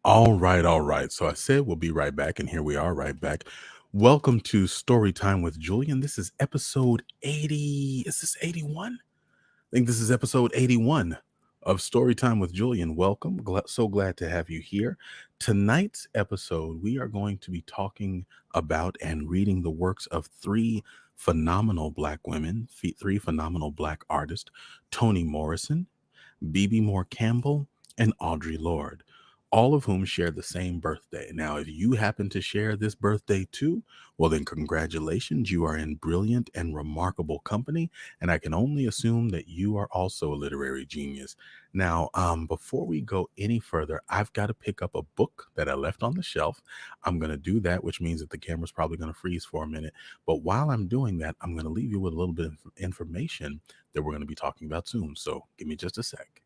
All right, all right. So I said we'll be right back, and here we are right back. Welcome to Story Time with Julian. This is episode 80. Is this 81? I think this is episode 81 of Story Time with Julian. Welcome. So glad to have you here. Tonight's episode, we are going to be talking about and reading the works of three phenomenal Black women, three phenomenal Black artists: Toni Morrison, Bebe Moore Campbell, and Audre Lorde, all of whom share the same birthday. Now, if you happen to share this birthday too, well, then congratulations. You are in brilliant and remarkable company, and I can only assume that you are also a literary genius. Now, before we go any further, I've got to pick up a book that I left on the shelf. I'm going to do that, which means that the camera's probably going to freeze for a minute. But while I'm doing that, I'm going to leave you with a little bit of information that we're going to be talking about soon. So give me just a sec.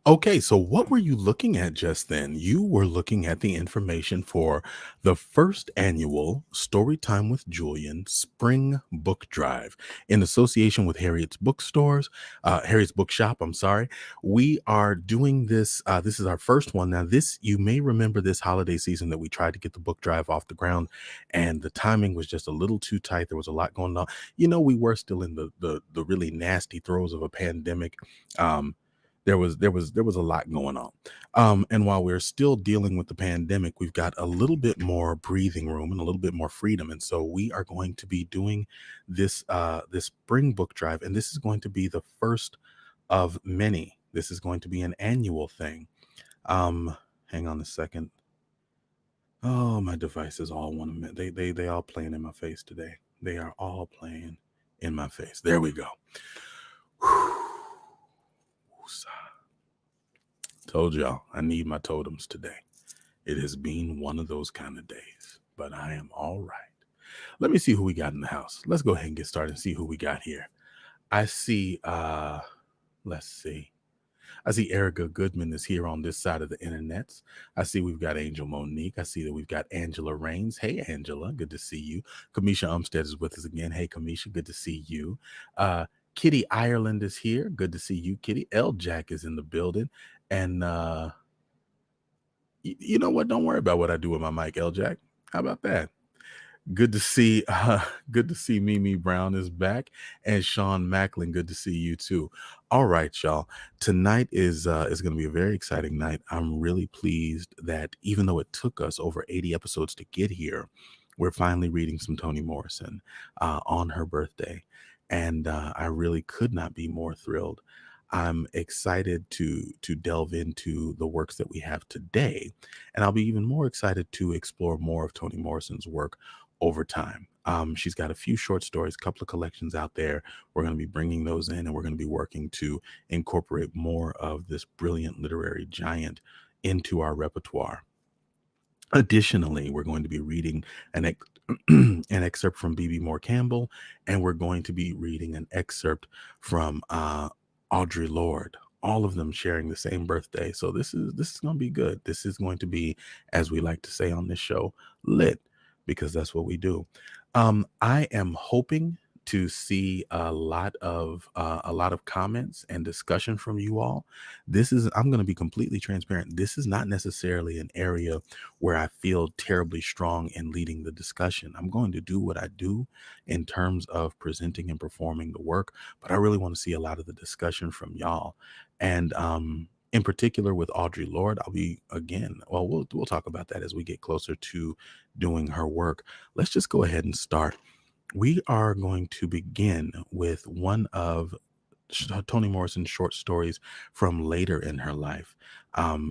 Okay, so what were you looking at just then? You were looking at the information for the first annual Storytime with Julian Spring Book Drive in association with Harriet's Bookshop. I'm sorry. We are doing this. This is our first one. Now, you may remember this holiday season that we tried to get the book drive off the ground, and the timing was just a little too tight. There was a lot going on. We were still in the really nasty throes of a pandemic. Um, there was a lot going on, and while we're still dealing with the pandemic, we've got a little bit more breathing room and a little bit more freedom, and so we are going to be doing this spring book drive, and this is going to be the first of many. This is going to be an annual thing. um Hang on a second. Oh, my devices all want to they all playing in my face today. They are all playing in my face. There we go. Told y'all I need my totems today. It has been one of those kind of days, but I am all right. Let me see who we got in the house. Let's go ahead and get started and see who we got here. I see, let's see. I see Erica Goodman is here on this side of the internet. I see we've got Angel Monique. I see that we've got Angela Rains. Hey, Angela, good to see you. Kamisha Umstead is with us again. Hey, Kamisha, good to see you. Kitty Ireland is here. Good to see you, Kitty. L Jack is in the building. And you know what? Don't worry about what I do with my mic, L Jack. How about that? Good to see good to see Mimi Brown is back, and Sean Macklin, good to see you too. All right, y'all. Tonight is going to be a very exciting night. I'm really pleased that even though it took us over 80 episodes to get here, we're finally reading some Toni Morrison on her birthday, and I really could not be more thrilled. I'm excited to delve into the works that we have today, and I'll be even more excited to explore more of Toni Morrison's work over time. She's got a few short stories, a couple of collections out there. We're going to be bringing those in, and we're going to be working to incorporate more of this brilliant literary giant into our repertoire. Additionally, we're going to be reading an excerpt from Bebe Moore Campbell, and we're going to be reading an excerpt from Audre Lorde. All of them sharing the same birthday, so this is going to be good. This is going to be, as we like to say on this show, lit, because that's what we do. I am hoping to see a lot of comments and discussion from you all. I'm going to be completely transparent. This is not necessarily an area where I feel terribly strong in leading the discussion. I'm going to do what I do in terms of presenting and performing the work, but I really want to see a lot of the discussion from y'all. And in particular with Audre Lorde, we'll talk about that as we get closer to doing her work. Let's just go ahead and start. We are going to begin with one of Toni Morrison's short stories from later in her life.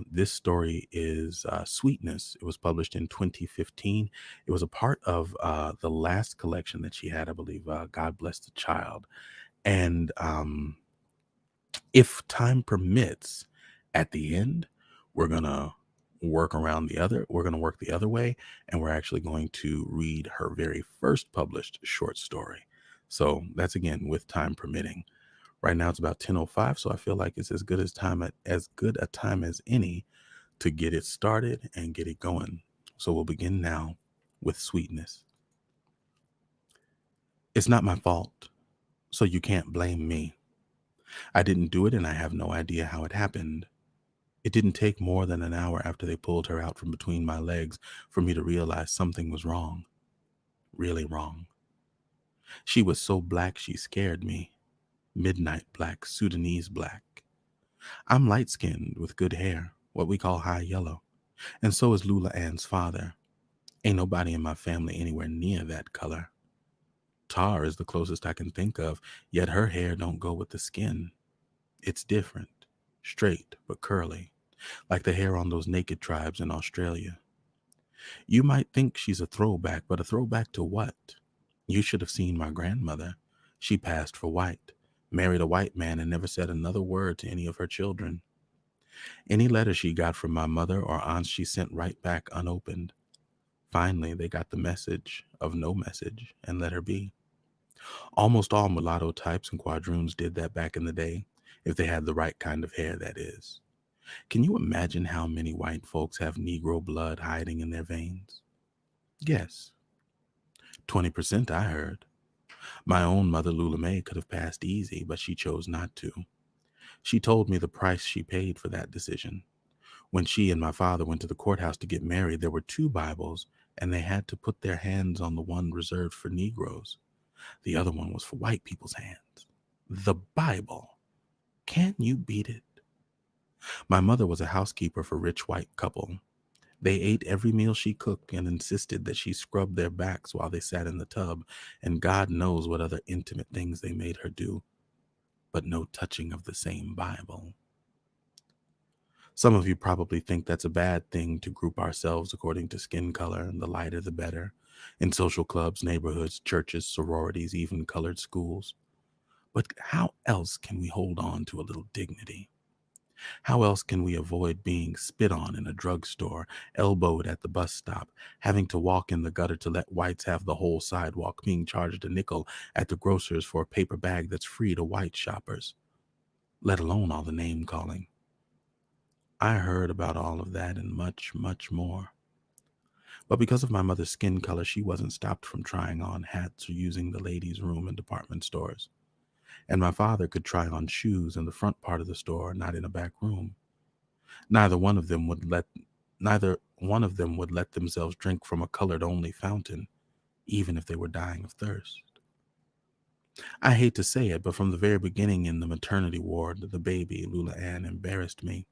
This story is Sweetness. It was published in 2015. It was a part of the last collection that she had, I believe, God Bless the Child. And if time permits, at the end, we're going to work the other way, and we're actually going to read her very first published short story. So that's, again, with time permitting. Right now it's about 10:05, so I feel like it's as good a time as any to get it started and get it going. So we'll begin now with Sweetness. It's not my fault, so you can't blame me. I didn't do it, and I have no idea how it happened. It didn't take more than an hour after they pulled her out from between my legs for me to realize something was wrong. Really wrong. She was so black she scared me. Midnight black, Sudanese black. I'm light-skinned with good hair, what we call high yellow, and so is Lula Ann's father. Ain't nobody in my family anywhere near that color. Tar is the closest I can think of, yet her hair don't go with the skin. It's different, straight but curly, like the hair on those naked tribes in Australia. You might think she's a throwback, but a throwback to what? You should have seen my grandmother. She passed for white, married a white man, and never said another word to any of her children. Any letter she got from my mother or aunts she sent right back unopened. Finally, they got the message of no message and let her be. Almost all mulatto types and quadroons did that back in the day, if they had the right kind of hair, that is. Can you imagine how many white folks have Negro blood hiding in their veins? Guess. 20%, I heard. My own mother, Lula May, could have passed easy, but she chose not to. She told me the price she paid for that decision. When she and my father went to the courthouse to get married, there were 2 Bibles, and they had to put their hands on the one reserved for Negroes. The other one was for white people's hands. The Bible. Can you beat it? My mother was a housekeeper for a rich white couple. They ate every meal she cooked and insisted that she scrub their backs while they sat in the tub, and God knows what other intimate things they made her do, but no touching of the same Bible. Some of you probably think that's a bad thing to group ourselves according to skin color, and the lighter the better, in social clubs, neighborhoods, churches, sororities, even colored schools. But how else can we hold on to a little dignity? How else can we avoid being spit on in a drugstore, elbowed at the bus stop, having to walk in the gutter to let whites have the whole sidewalk, being charged a nickel at the grocer's for a paper bag that's free to white shoppers, let alone all the name calling? I heard about all of that and much, much more. But because of my mother's skin color, she wasn't stopped from trying on hats or using the ladies' room in department stores. And my father could try on shoes in the front part of the store, not in a back room. Neither one of them would let themselves drink from a colored-only fountain, even if they were dying of thirst. I hate to say it, but from the very beginning in the maternity ward, the baby, Lula Ann, embarrassed me.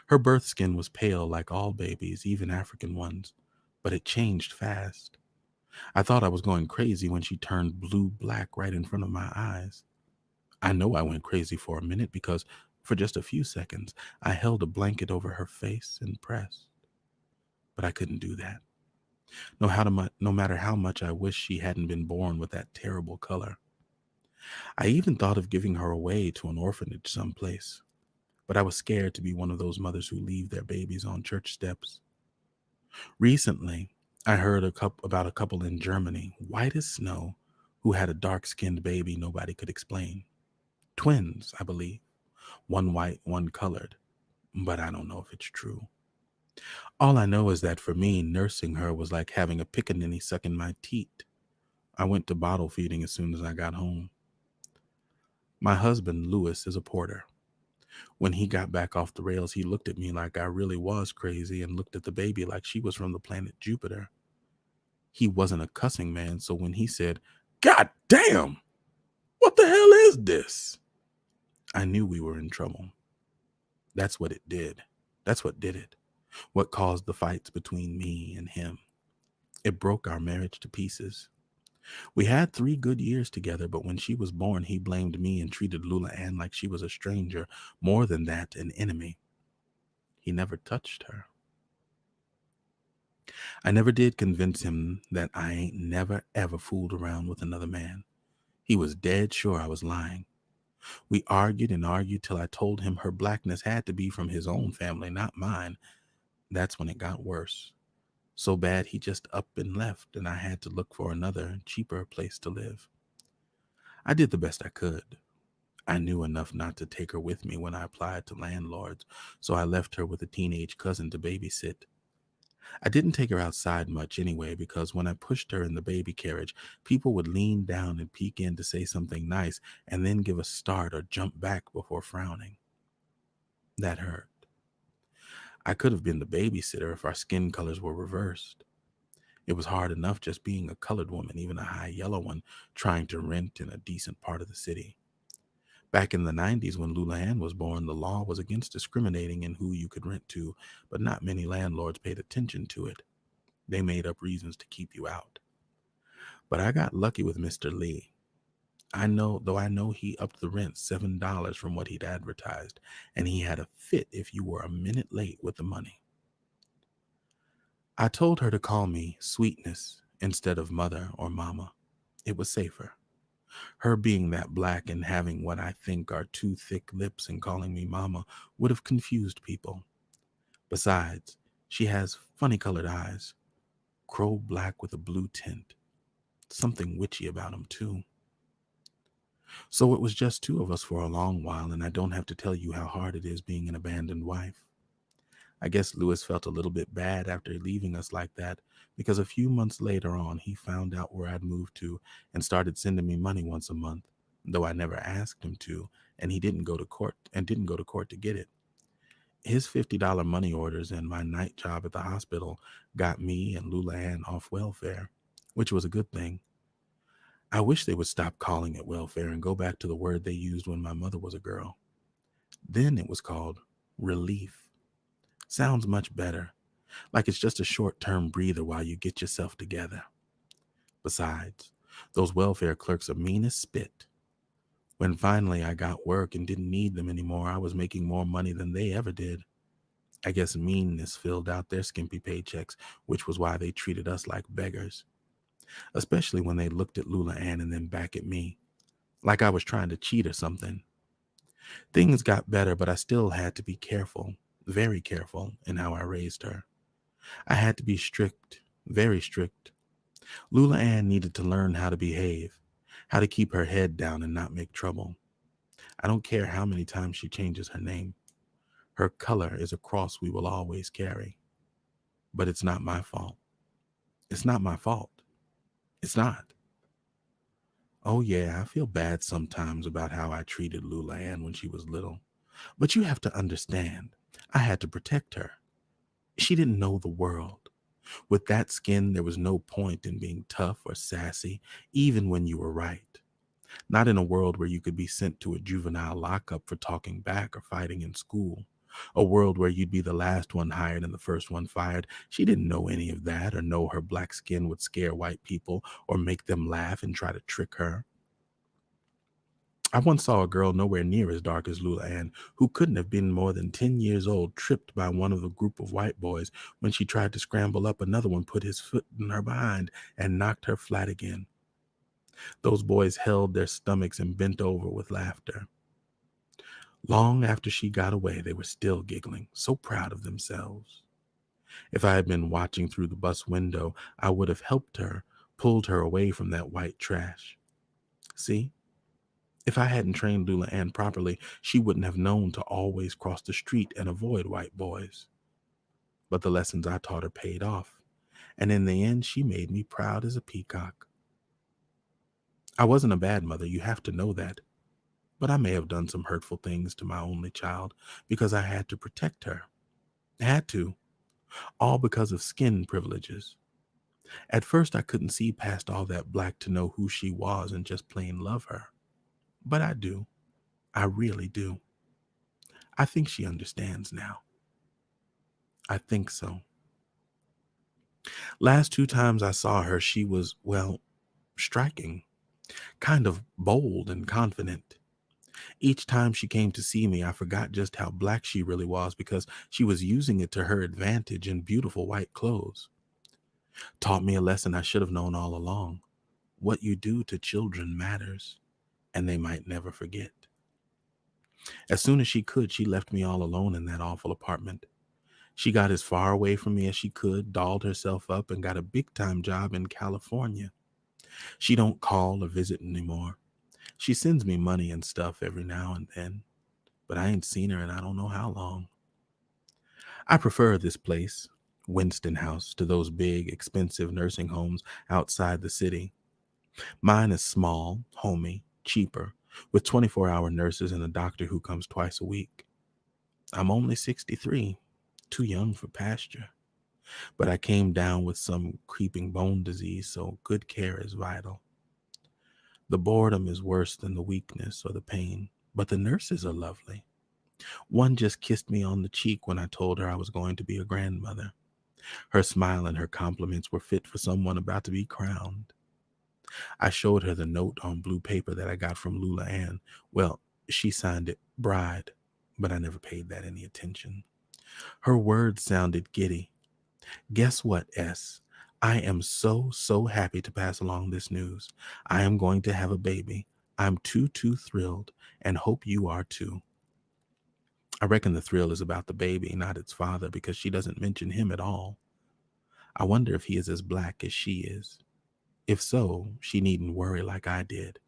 Her birth skin was pale like all babies, even African ones, but it changed fast. I thought I was going crazy when she turned blue-black right in front of my eyes. I know I went crazy for a minute because for just a few seconds, I held a blanket over her face and pressed. But I couldn't do that. No matter how much I wished she hadn't been born with that terrible color. I even thought of giving her away to an orphanage someplace. But I was scared to be one of those mothers who leave their babies on church steps. Recently, I heard about a couple in Germany, white as snow, who had a dark-skinned baby nobody could explain. Twins, I believe. One white, one colored. But I don't know if it's true. All I know is that for me, nursing her was like having a pickaninny sucking my teat. I went to bottle feeding as soon as I got home. My husband, Louis, is a porter. When he got back off the rails, he looked at me like I really was crazy and looked at the baby like she was from the planet Jupiter. He wasn't a cussing man, so when he said, "God damn, what the hell is this?" I knew we were in trouble. That's what it did. That's what did it. What caused the fights between me and him. It broke our marriage to pieces. We had 3 good years together, but when she was born, he blamed me and treated Lula Ann like she was a stranger, more than that, an enemy. He never touched her. I never did convince him that I ain't never ever fooled around with another man. He was dead sure I was lying. We argued and argued till I told him her blackness had to be from his own family, not mine. That's when it got worse. So bad he just up and left, and I had to look for another, cheaper place to live. I did the best I could. I knew enough not to take her with me when I applied to landlords, so I left her with a teenage cousin to babysit. I didn't take her outside much anyway, because when I pushed her in the baby carriage, people would lean down and peek in to say something nice and then give a start or jump back before frowning. That hurt. I could have been the babysitter if our skin colors were reversed. It was hard enough just being a colored woman, even a high yellow one, trying to rent in a decent part of the city. Back in the 90s, when Lula Ann was born, the law was against discriminating in who you could rent to, but not many landlords paid attention to it. They made up reasons to keep you out. But I got lucky with Mr. Lee. I know he upped the rent $7 from what he'd advertised, and he had a fit if you were a minute late with the money. I told her to call me Sweetness instead of Mother or Mama. It was safer. Her being that black and having what I think are 2 thick lips and calling me Mama would have confused people. Besides, she has funny colored eyes, crow black with a blue tint. Something witchy about them, too. So it was just 2 of us for a long while, and I don't have to tell you how hard it is being an abandoned wife. I guess Louis felt a little bit bad after leaving us like that, because a few months later on, he found out where I'd moved to and started sending me money once a month, though I never asked him to, and he didn't go to court to get it. His $50 money orders and my night job at the hospital got me and Lula Ann off welfare, which was a good thing. I wish they would stop calling it welfare and go back to the word they used when my mother was a girl. Then it was called relief. Sounds much better, like it's just a short-term breather while you get yourself together. Besides, those welfare clerks are mean as spit. When finally I got work and didn't need them anymore, I was making more money than they ever did. I guess meanness filled out their skimpy paychecks, which was why they treated us like beggars. Especially when they looked at Lula Ann and then back at me, like I was trying to cheat or something. Things got better, but I still had to be careful, very careful, in how I raised her. I had to be strict, very strict. Lula Ann needed to learn how to behave, how to keep her head down and not make trouble. I don't care how many times she changes her name. Her color is a cross we will always carry. But it's not my fault. It's not my fault. It's not. Oh yeah, I feel bad sometimes about how I treated Lula Ann when she was little. But you have to understand, I had to protect her. She didn't know the world. With that skin, there was no point in being tough or sassy, even when you were right. Not in a world where you could be sent to a juvenile lockup for talking back or fighting in school. A world where you'd be the last one hired and the first one fired. She didn't know any of that or know her black skin would scare white people or make them laugh and try to trick her. I once saw a girl nowhere near as dark as Lula Ann, who couldn't have been more than 10 years old, tripped by one of the group of white boys when she tried to scramble up. Another one put his foot in her behind and knocked her flat again. Those boys held their stomachs and bent over with laughter. Long after she got away, they were still giggling, so proud of themselves. If I had been watching through the bus window, I would have helped her, pulled her away from that white trash. See? If I hadn't trained Lula Ann properly, she wouldn't have known to always cross the street and avoid white boys. But the lessons I taught her paid off, and in the end, she made me proud as a peacock. I wasn't a bad mother, you have to know that. But I may have done some hurtful things to my only child because I had to protect her. Had to. All because of skin privileges. At first, I couldn't see past all that black to know who she was and just plain love her. But I do. I really do. I think she understands now. I think so. Last 2 times I saw her, she was, well, striking, kind of bold and confident. Each time she came to see me, I forgot just how black she really was because she was using it to her advantage in beautiful white clothes. Taught me a lesson I should have known all along. What you do to children matters, and they might never forget. As soon as she could, she left me all alone in that awful apartment. She got as far away from me as she could, dolled herself up, and got a big-time job in California. She don't call or visit anymore. She sends me money and stuff every now and then, but I ain't seen her in I don't know how long. I prefer this place, Winston House, to those big, expensive nursing homes outside the city. Mine is small, homey, cheaper, with 24-hour nurses and a doctor who comes twice a week. I'm only 63, too young for pasture. But I came down with some creeping bone disease, so good care is vital. The boredom is worse than the weakness or the pain, but the nurses are lovely. One just kissed me on the cheek when I told her I was going to be a grandmother. Her smile and her compliments were fit for someone about to be crowned. I showed her the note on blue paper that I got from Lula Ann. Well, she signed it bride, but I never paid that any attention. Her words sounded giddy. Guess what, S? I am so happy to pass along this news. I am going to have a baby. I'm too thrilled and hope you are too. I reckon the thrill is about the baby, not its father, because she doesn't mention him at all. I wonder if he is as black as she is. If so, she needn't worry like I did.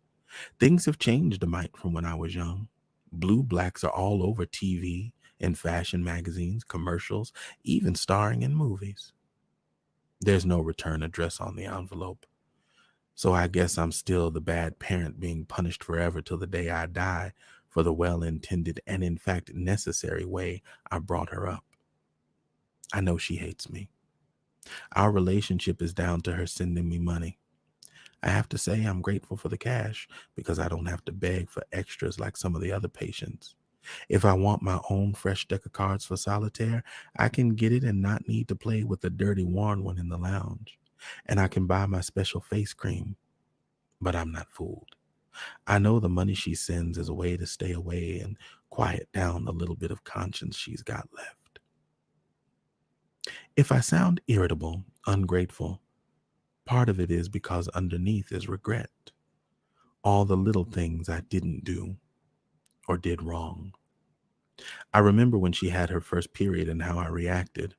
Things have changed a mite from when I was young. Blue blacks are all over TV, in fashion magazines, commercials, even starring in movies. There's no return address on the envelope. So I guess I'm still the bad parent being punished forever till the day I die for the well-intended and in fact necessary way I brought her up. I know she hates me. Our relationship is down to her sending me money. I have to say I'm grateful for the cash because I don't have to beg for extras like some of the other patients. If I want my own fresh deck of cards for solitaire, I can get it and not need to play with the dirty worn one in the lounge. And I can buy my special face cream. But I'm not fooled. I know the money she sends is a way to stay away and quiet down the little bit of conscience she's got left. If I sound irritable, ungrateful, part of it is because underneath is regret. All the little things I didn't do or did wrong. I remember when she had her first period and how I reacted,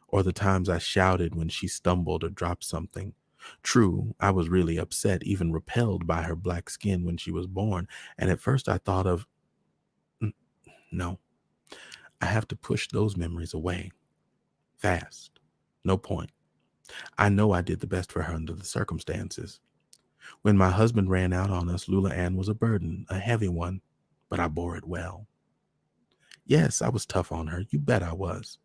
or the times I shouted when she stumbled or dropped something. True, I was really upset, even repelled by her black skin when she was born, and at first I thought of, no, I have to push those memories away. Fast. No point. I know I did the best for her under the circumstances. When my husband ran out on us, Lula Ann was a burden, a heavy one, but I bore it well. Yes, I was tough on her. You bet I was.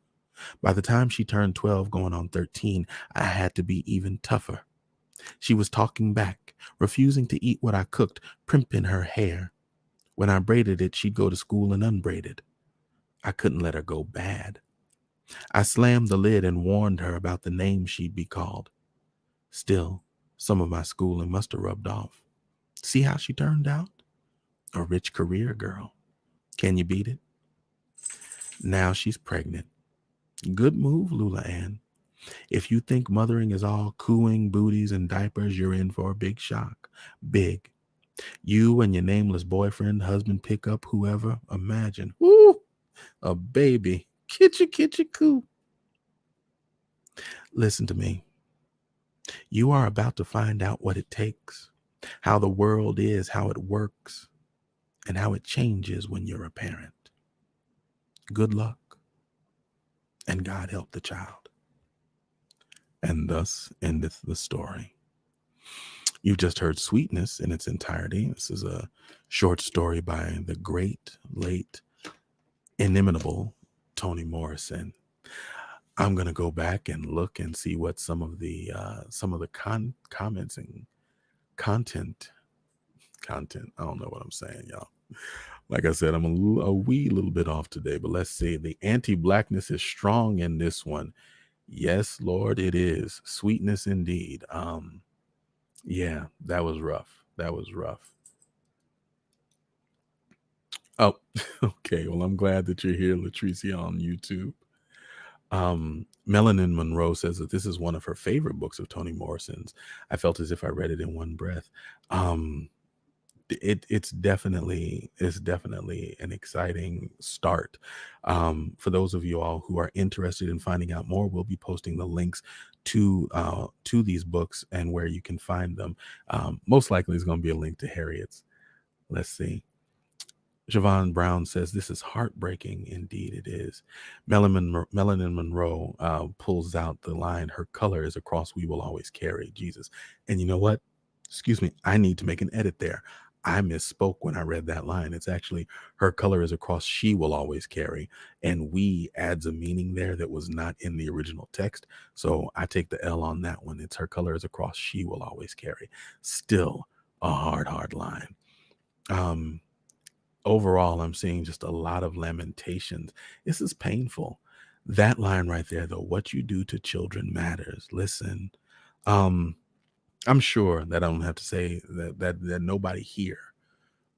By the time she turned 12 going on 13, I had to be even tougher. She was talking back, refusing to eat what I cooked, primping her hair. When I braided it, she'd go to school and unbraided. I couldn't let her go bad. I slammed the lid and warned her about the names she'd be called. Still, some of my schooling must have rubbed off. See how she turned out? A rich career girl. Can you beat it? Now she's pregnant. Good move, Lula Ann. If you think mothering is all cooing, booties, and diapers, you're in for a big shock. Big. You and your nameless boyfriend, husband, pickup, whoever, imagine. Woo! A baby. Kitcha coo. Listen to me. You are about to find out what it takes, how the world is, how it works, and how it changes when you're a parent. Good luck, and God help the child. And thus endeth the story. You just heard Sweetness in its entirety. This is a short story by the great, late, inimitable Toni Morrison. I'm gonna go back and look and see what some of the comments and content. I don't know what I'm saying, y'all. Like I said, I'm a wee little bit off today, but let's see. The anti-blackness is strong in this one. Yes, Lord, it is. Sweetness indeed. Yeah, that was rough. That was rough. Oh, okay. Well, I'm glad that you're here, Latricia, on YouTube. Melanin Monroe says that this is one of her favorite books of Toni Morrison's. I felt as if I read it in one breath. It's definitely an exciting start. For those of you all who are interested in finding out more, we'll be posting the links to these books and where you can find them. Most likely is going to be a link to Harriet's. Let's see. Siobhan Brown says, this is heartbreaking. Indeed, it is. Melanin Monroe pulls out the line, her color is a cross we will always carry, Jesus. And you know what? Excuse me, I need to make an edit there. I misspoke when I read that line. It's actually her color is a cross she will always carry. And we adds a meaning there that was not in the original text. So I take the L on that one. It's her color is a cross she will always carry. Still a hard line. Overall, I'm seeing just a lot of lamentations. This is painful. That line right there, though, what you do to children matters. Listen, I'm sure that I don't have to say that nobody here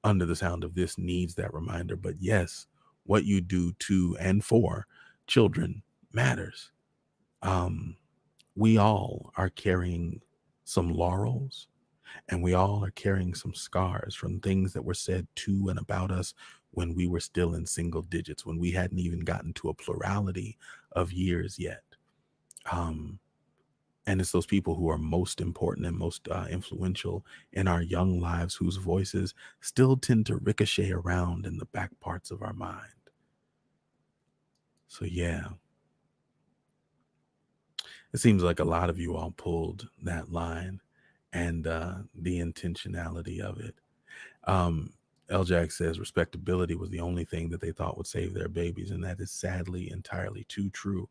under the sound of this needs that reminder. But yes, what you do to and for children matters. We all are carrying some laurels, and we all are carrying some scars from things that were said to and about us when we were still in single digits, when we hadn't even gotten to a plurality of years yet. And it's those people who are most important and most influential in our young lives whose voices still tend to ricochet around in the back parts of our mind. So yeah, it seems like a lot of you all pulled that line and the intentionality of it. Jack says respectability was the only thing that they thought would save their babies, and that is sadly entirely too true.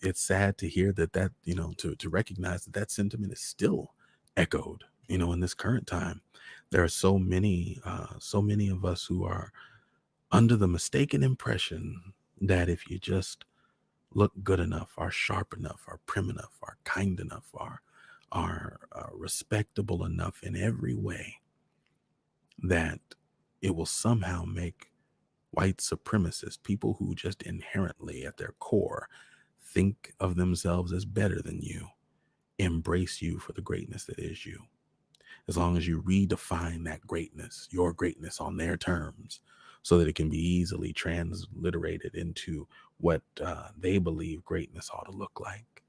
It's sad to hear that to recognize that sentiment is still echoed, in this current time. There are so many of us who are under the mistaken impression that if you just look good enough, are sharp enough, are prim enough, are kind enough, are respectable enough in every way, that it will somehow make white supremacists, people who just inherently at their core think of themselves as better than you, embrace you for the greatness that is you. As long as you redefine that greatness, your greatness on their terms, so that it can be easily transliterated into what they believe greatness ought to look like.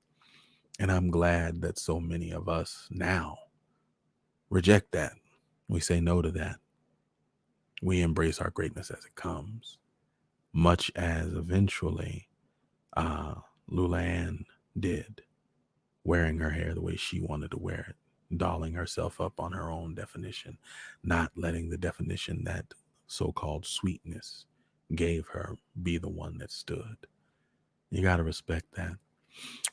And I'm glad that so many of us now reject that. We say no to that. We embrace our greatness as it comes, much as eventually Lulann did, wearing her hair the way she wanted to wear it, dolling herself up on her own definition, not letting the definition that so-called sweetness gave her be the one that stood. You got to respect that.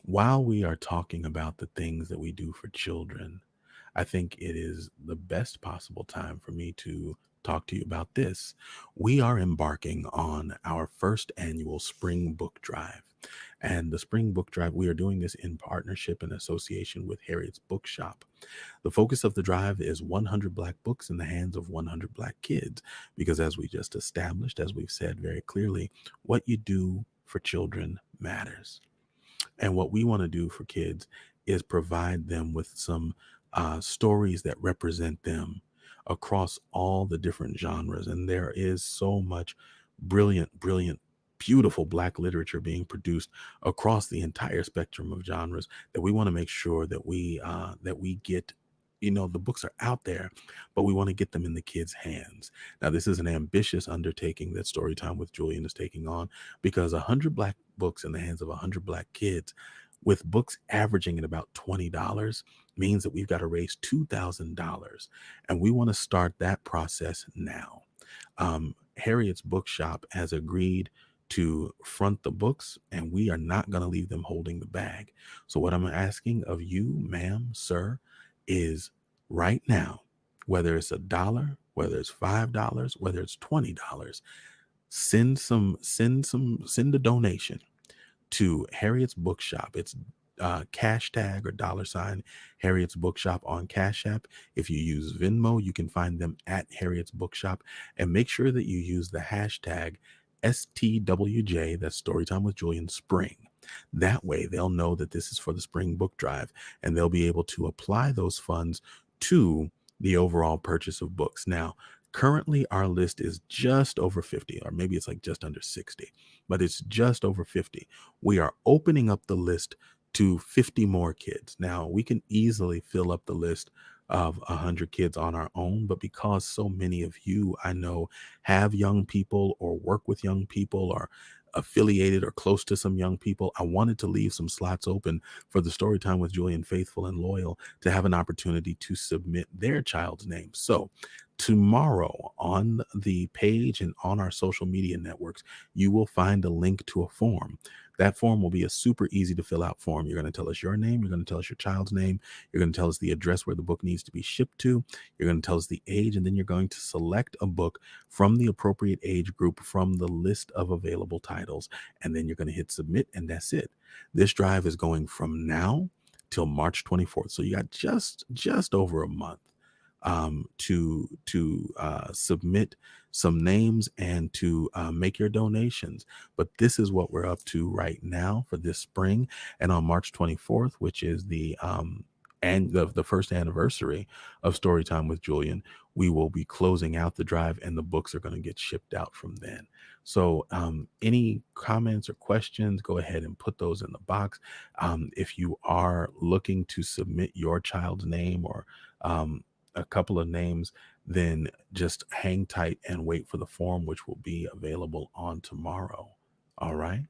While we are talking about the things that we do for children, I think it is the best possible time for me to talk to you about this. We are embarking on our first annual spring book drive. And the spring book drive, we are doing this in partnership and association with Harriet's Bookshop. The focus of the drive is 100 Black books in the hands of 100 Black kids, because as we just established, as we've said very clearly, what you do for children matters. And what we want to do for kids is provide them with some stories that represent them across all the different genres. And there is so much brilliant, beautiful Black literature being produced across the entire spectrum of genres that we want to make sure that we get. The books are out there, but we want to get them in the kids' hands. Now, this is an ambitious undertaking that Storytime with Julian is taking on, because 100 Black books in the hands of 100 Black kids with books averaging at about $20 means that we've got to raise $2,000. And we want to start that process now. Harriet's Bookshop has agreed to front the books, and we are not going to leave them holding the bag. So, what I'm asking of you, ma'am, sir, is right now, whether it's $1, whether it's $5, whether it's $20, send a donation to Harriet's Bookshop. It's cash tag or $ Harriet's Bookshop on Cash App. If you use Venmo, you can find them at Harriet's Bookshop, and make sure that you use the hashtag STWJ, that's Storytime with Julian Spring. That way they'll know that this is for the spring book drive, and they'll be able to apply those funds to the overall purchase of books. Now, currently our list is just over 50, or maybe it's like just under 60, but it's just over 50. We are opening up the list to 50 more kids. Now, we can easily fill up the list of 100 kids on our own, but because so many of you I know have young people or work with young people or affiliated or close to some young people, I wanted to leave some slots open for the Storytime with Julian Faithful and Loyal to have an opportunity to submit their child's name. So tomorrow on the page and on our social media networks, you will find a link to a form. That form will be a super easy to fill out form. You're going to tell us your name. You're going to tell us your child's name. You're going to tell us the address where the book needs to be shipped to. You're going to tell us the age, and then you're going to select a book from the appropriate age group from the list of available titles. And then you're going to hit submit, and that's it. This drive is going from now till March 24th. So you got just over a month to submit some names and to make your donations. But this is what we're up to right now for this spring. And on March 24th, which is the first anniversary of Storytime with Julian, we will be closing out the drive, and the books are going to get shipped out from then. So any comments or questions, go ahead and put those in the box. If you are looking to submit your child's name or a couple of names, then just hang tight and wait for the form, which will be available on tomorrow. All right.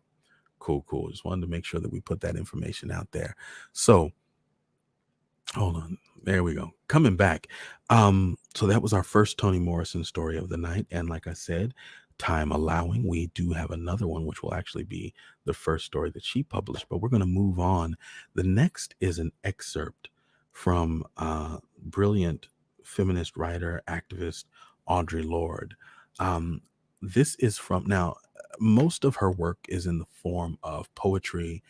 Cool. Just wanted to make sure that we put that information out there. So hold on. There we go. Coming back. So that was our first Toni Morrison story of the night. And like I said, time allowing, we do have another one, which will actually be the first story that she published, but we're going to move on. The next is an excerpt from brilliant feminist writer, activist, Audre Lorde. This is from, now, most of her work is in the form of poetry,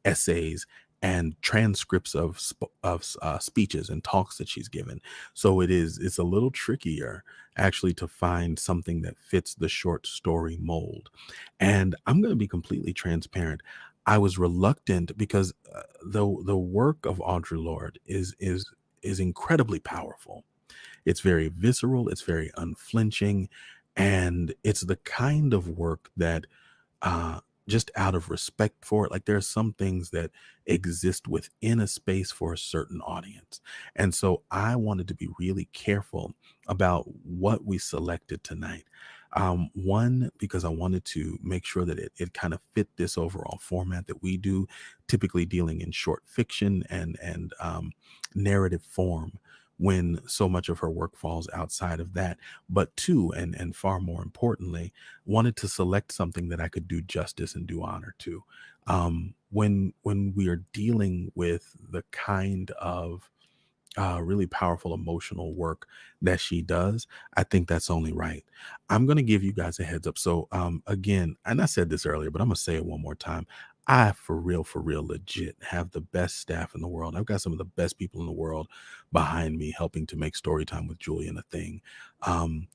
essays, and transcripts of speeches and talks that she's given. So it's a little trickier actually to find something that fits the short story mold. And I'm going to be completely transparent. I was reluctant because the work of Audre Lorde is incredibly powerful. It's very visceral, it's very unflinching, and it's the kind of work that just out of respect for it, like there are some things that exist within a space for a certain audience. And so I wanted to be really careful about what we selected tonight. One, because I wanted to make sure that it kind of fit this overall format that we do, typically dealing in short fiction and narrative form, when so much of her work falls outside of that. But two, and far more importantly, wanted to select something that I could do justice and do honor to. When we are dealing with the kind of really powerful emotional work that she does, I think that's only right. I'm going to give you guys a heads up. So again, and I said this earlier, but I'm going to say it one more time. I, for real, legit have the best staff in the world. I've got some of the best people in the world behind me helping to make Storytime with Julian a thing.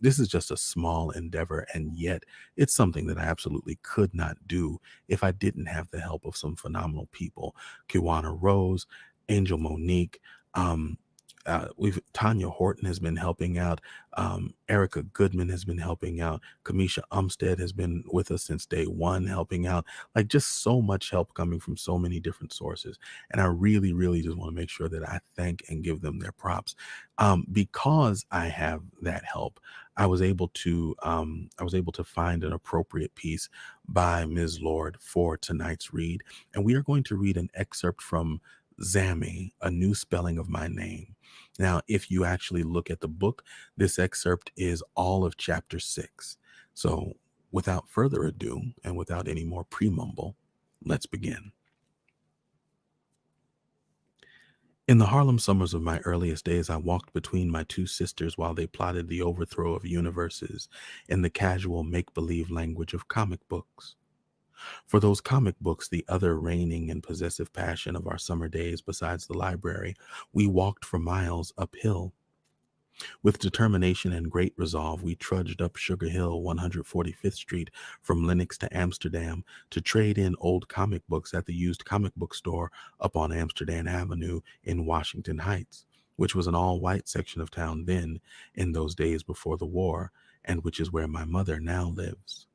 This is just a small endeavor, and yet it's something that I absolutely could not do if I didn't have the help of some phenomenal people. Kiwana Rose, Angel Monique, we've Tanya Horton has been helping out. Erica Goodman has been helping out. Kamisha Umstead has been with us since day one, helping out. Like, just so much help coming from so many different sources. And I really, really just want to make sure that I thank and give them their props. Because I have that help, I was able to find an appropriate piece by Ms. Lorde for tonight's read. And we are going to read an excerpt from Zammy, A New Spelling of My Name. Now, if you actually look at the book, this excerpt is all of chapter 6. So without further ado, and without any more pre-mumble, let's begin. In the Harlem summers of my earliest days, I walked between my two sisters while they plotted the overthrow of universes in the casual make-believe language of comic books. For those comic books, the other reigning and possessive passion of our summer days besides the library, we walked for miles uphill. With determination and great resolve, we trudged up Sugar Hill, 145th Street, from Lenox to Amsterdam, to trade in old comic books at the used comic book store up on Amsterdam Avenue in Washington Heights, which was an all-white section of town then, in those days before the war, and which is where my mother now lives.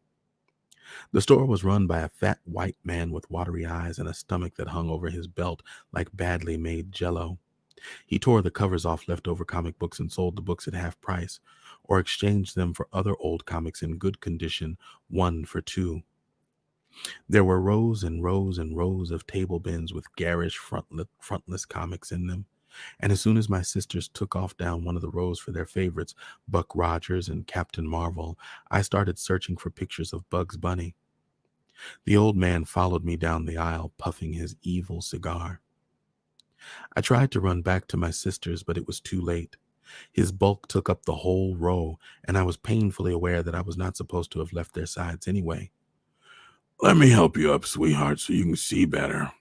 The store was run by a fat white man with watery eyes and a stomach that hung over his belt like badly made jello. He tore the covers off leftover comic books and sold the books at half price, or exchanged them for other old comics in good condition, 1 for 2. There were rows and rows and rows of table bins with garish frontless comics in them. And as soon as my sisters took off down one of the rows for their favorites, Buck Rogers and Captain Marvel, I started searching for pictures of Bugs Bunny. The old man followed me down the aisle, puffing his evil cigar. I tried to run back to my sisters, but it was too late. His bulk took up the whole row, and I was painfully aware that I was not supposed to have left their sides anyway. "Let me help you up, sweetheart, so you can see better."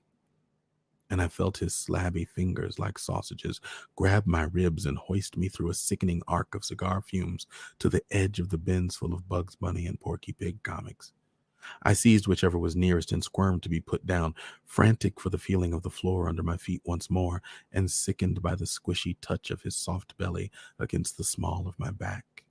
And I felt his slabby fingers like sausages grab my ribs and hoist me through a sickening arc of cigar fumes to the edge of the bins full of Bugs Bunny and Porky Pig comics. I seized whichever was nearest and squirmed to be put down, frantic for the feeling of the floor under my feet once more, and sickened by the squishy touch of his soft belly against the small of my back.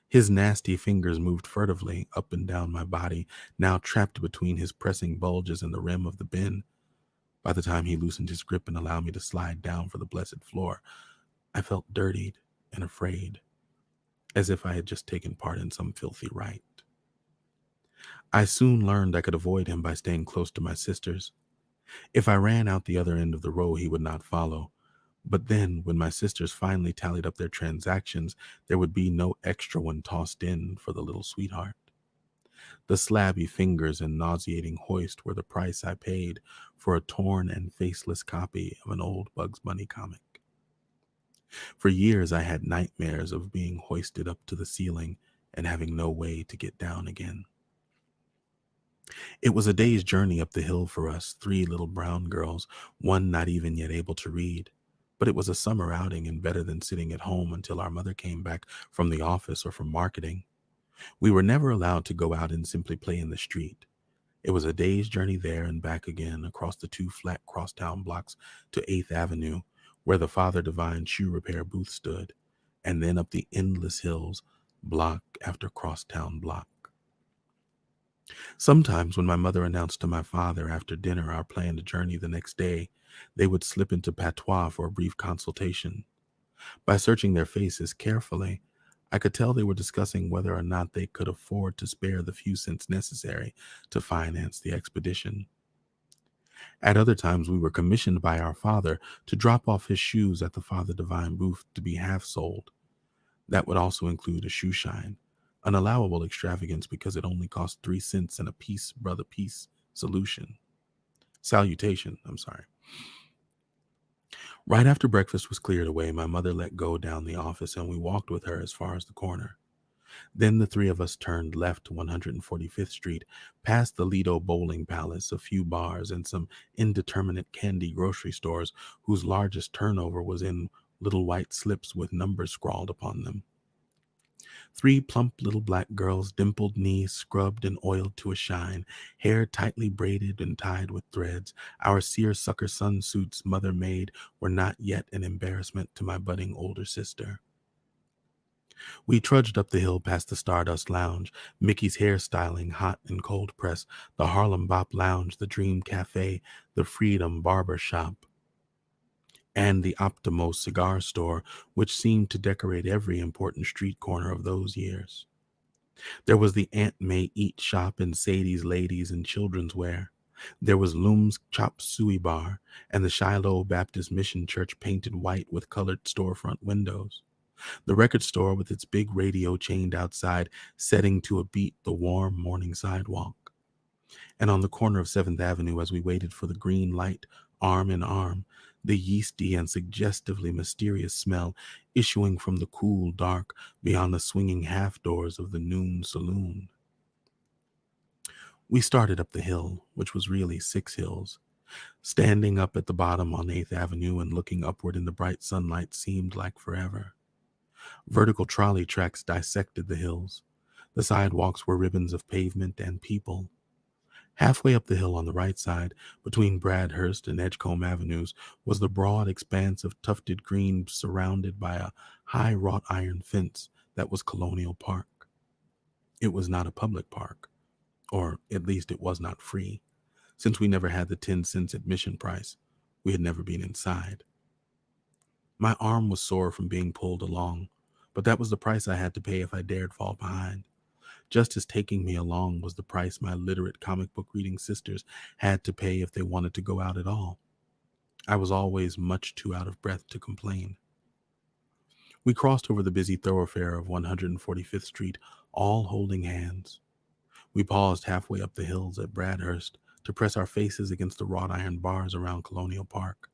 His nasty fingers moved furtively up and down my body, now trapped between his pressing bulges and the rim of the bin. By the time he loosened his grip and allowed me to slide down for the blessed floor, I felt dirtied and afraid, as if I had just taken part in some filthy rite. I soon learned I could avoid him by staying close to my sisters. If I ran out the other end of the row, he would not follow. But then, when my sisters finally tallied up their transactions, there would be no extra one tossed in for the little sweetheart. The slabby fingers and nauseating hoist were the price I paid for a torn and faceless copy of an old Bugs Bunny comic. For years, I had nightmares of being hoisted up to the ceiling and having no way to get down again. It was a day's journey up the hill for us, 3 little brown girls, one not even yet able to read. But it was a summer outing and better than sitting at home until our mother came back from the office or from marketing. We were never allowed to go out and simply play in the street. It was a day's journey there and back again across the 2 flat crosstown blocks to 8th Avenue, where the Father Divine shoe repair booth stood, and then up the endless hills, block after crosstown block. Sometimes when my mother announced to my father after dinner our planned journey the next day, they would slip into patois for a brief consultation. By searching their faces carefully, I could tell they were discussing whether or not they could afford to spare the few cents necessary to finance the expedition. At other times, we were commissioned by our father to drop off his shoes at the Father Divine booth to be half soled. That would also include a shoe shine, an allowable extravagance because it only cost 3 cents and a piece, brother, piece salutation. Right after breakfast was cleared away, my mother let go down the office and we walked with her as far as the corner. Then the 3 of us turned left to 145th Street, past the Lido Bowling Palace, a few bars, and some indeterminate candy grocery stores whose largest turnover was in little white slips with numbers scrawled upon them. 3 plump little black girls, dimpled knees scrubbed and oiled to a shine, hair tightly braided and tied with threads. Our seersucker sunsuits mother made were not yet an embarrassment to my budding older sister. We trudged up the hill past the Stardust Lounge, Mickey's hairstyling, hot and cold press, the Harlem Bop Lounge, the Dream Cafe, the Freedom Barber Shop, and the Optimo cigar store, which seemed to decorate every important street corner of those years. There was the Aunt May Eat shop and Sadie's Ladies and Children's Wear. There was Loom's Chop Suey Bar and the Shiloh Baptist Mission Church painted white with colored storefront windows. The record store with its big radio chained outside, setting to a beat the warm morning sidewalk. And on the corner of 7th Avenue, as we waited for the green light, arm in arm, the yeasty and suggestively mysterious smell issuing from the cool dark beyond the swinging half doors of the Noon Saloon. We started up the hill, which was really 6 hills. Standing up at the bottom on 8th Avenue and looking upward in the bright sunlight seemed like forever. Vertical trolley tracks dissected the hills. The sidewalks were ribbons of pavement and people. Halfway up the hill on the right side, between Bradhurst and Edgecombe Avenues, was the broad expanse of tufted green surrounded by a high wrought iron fence that was Colonial Park. It was not a public park, or at least it was not free. Since we never had the 10 cents admission price, we had never been inside. My arm was sore from being pulled along, but that was the price I had to pay if I dared fall behind. Just as taking me along was the price my literate comic book reading sisters had to pay if they wanted to go out at all. I was always much too out of breath to complain. We crossed over the busy thoroughfare of 145th Street, all holding hands. We paused halfway up the hills at Bradhurst to press our faces against the wrought iron bars around Colonial Park.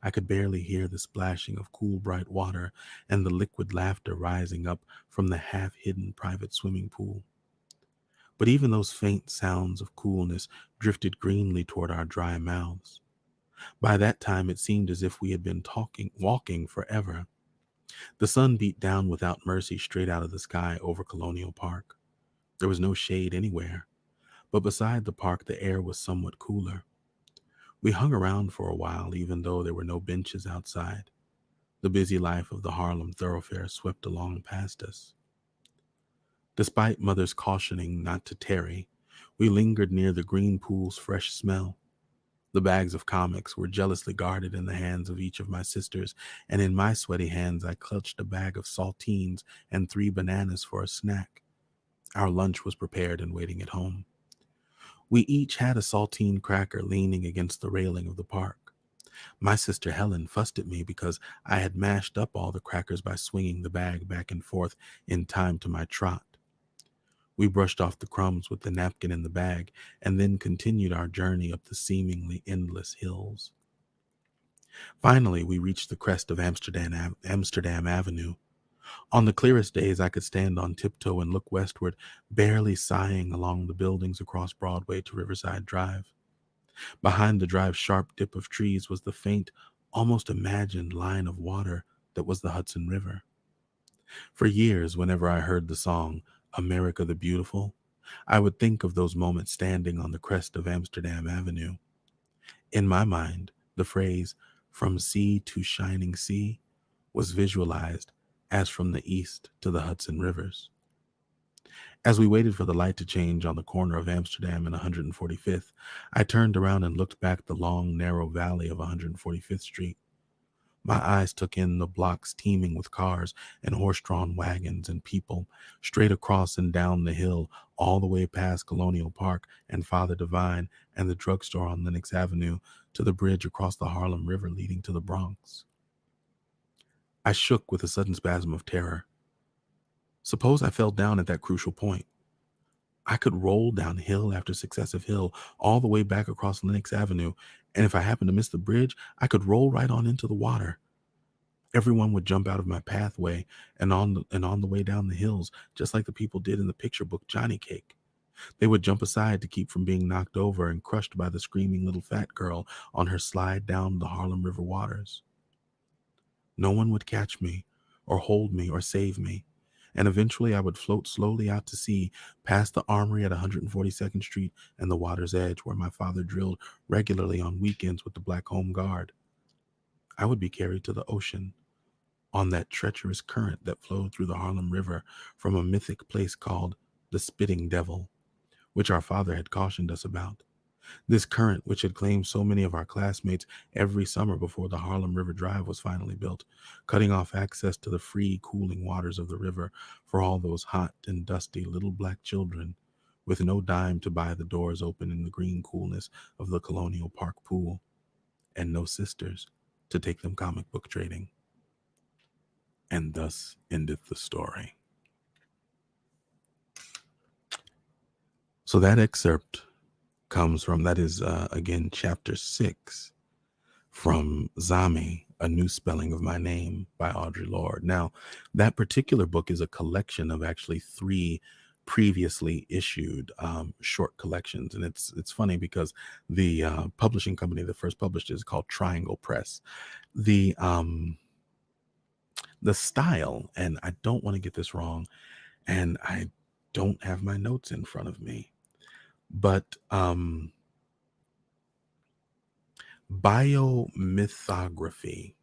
I could barely hear the splashing of cool, bright water and the liquid laughter rising up from the half-hidden private swimming pool. But even those faint sounds of coolness drifted greenly toward our dry mouths. By that time, it seemed as if we had been walking forever. The sun beat down without mercy straight out of the sky over Colonial Park. There was no shade anywhere, but beside the park, the air was somewhat cooler. We hung around for a while, even though there were no benches outside. The busy life of the Harlem thoroughfare swept along past us. Despite Mother's cautioning not to tarry, we lingered near the green pool's fresh smell. The bags of comics were jealously guarded in the hands of each of my sisters, and in my sweaty hands I clutched a bag of saltines and 3 bananas for a snack. Our lunch was prepared and waiting at home. We each had a saltine cracker leaning against the railing of the park. My sister Helen fussed at me because I had mashed up all the crackers by swinging the bag back and forth in time to my trot. We brushed off the crumbs with the napkin in the bag and then continued our journey up the seemingly endless hills. Finally, we reached the crest of Amsterdam Avenue. On the clearest days, I could stand on tiptoe and look westward, barely sighing along the buildings across Broadway to Riverside Drive. Behind the drive's sharp dip of trees was the faint, almost imagined line of water that was the Hudson River. For years, whenever I heard the song, America the Beautiful, I would think of those moments standing on the crest of Amsterdam Avenue. In my mind, the phrase, from sea to shining sea, was visualized as from the east to the Hudson Rivers. As we waited for the light to change on the corner of Amsterdam and 145th, I turned around and looked back the long, narrow valley of 145th Street. My eyes took in the blocks teeming with cars and horse-drawn wagons and people, straight across and down the hill, all the way past Colonial Park and Father Divine and the drugstore on Lenox Avenue to the bridge across the Harlem River leading to the Bronx. I shook with a sudden spasm of terror. Suppose I fell down at that crucial point. I could roll down hill after successive hill, all the way back across Lenox Avenue, and if I happened to miss the bridge, I could roll right on into the water. Everyone would jump out of my pathway and on the way down the hills, just like the people did in the picture book Johnny Cake. They would jump aside to keep from being knocked over and crushed by the screaming little fat girl on her slide down the Harlem River waters. No one would catch me or hold me or save me, and eventually I would float slowly out to sea, past the armory at 142nd Street and the water's edge, where my father drilled regularly on weekends with the Black Home Guard. I would be carried to the ocean on that treacherous current that flowed through the Harlem River from a mythic place called the Spitting Devil, which our father had cautioned us about. This current, which had claimed so many of our classmates every summer before the Harlem River Drive was finally built, cutting off access to the free, cooling waters of the river for all those hot and dusty little black children with no dime to buy the doors open in the green coolness of the Colonial Park pool, and no sisters to take them comic book trading. And thus endeth the story. So that excerpt comes from, that is again chapter 6 from Zami, A New Spelling of My Name by Audre Lorde. Now, that particular book is a collection of actually 3 previously issued short collections, and it's funny because the publishing company that first published it is called Triangle Press. The style, and I don't want to get this wrong, and I don't have my notes in front of me, but biomythography,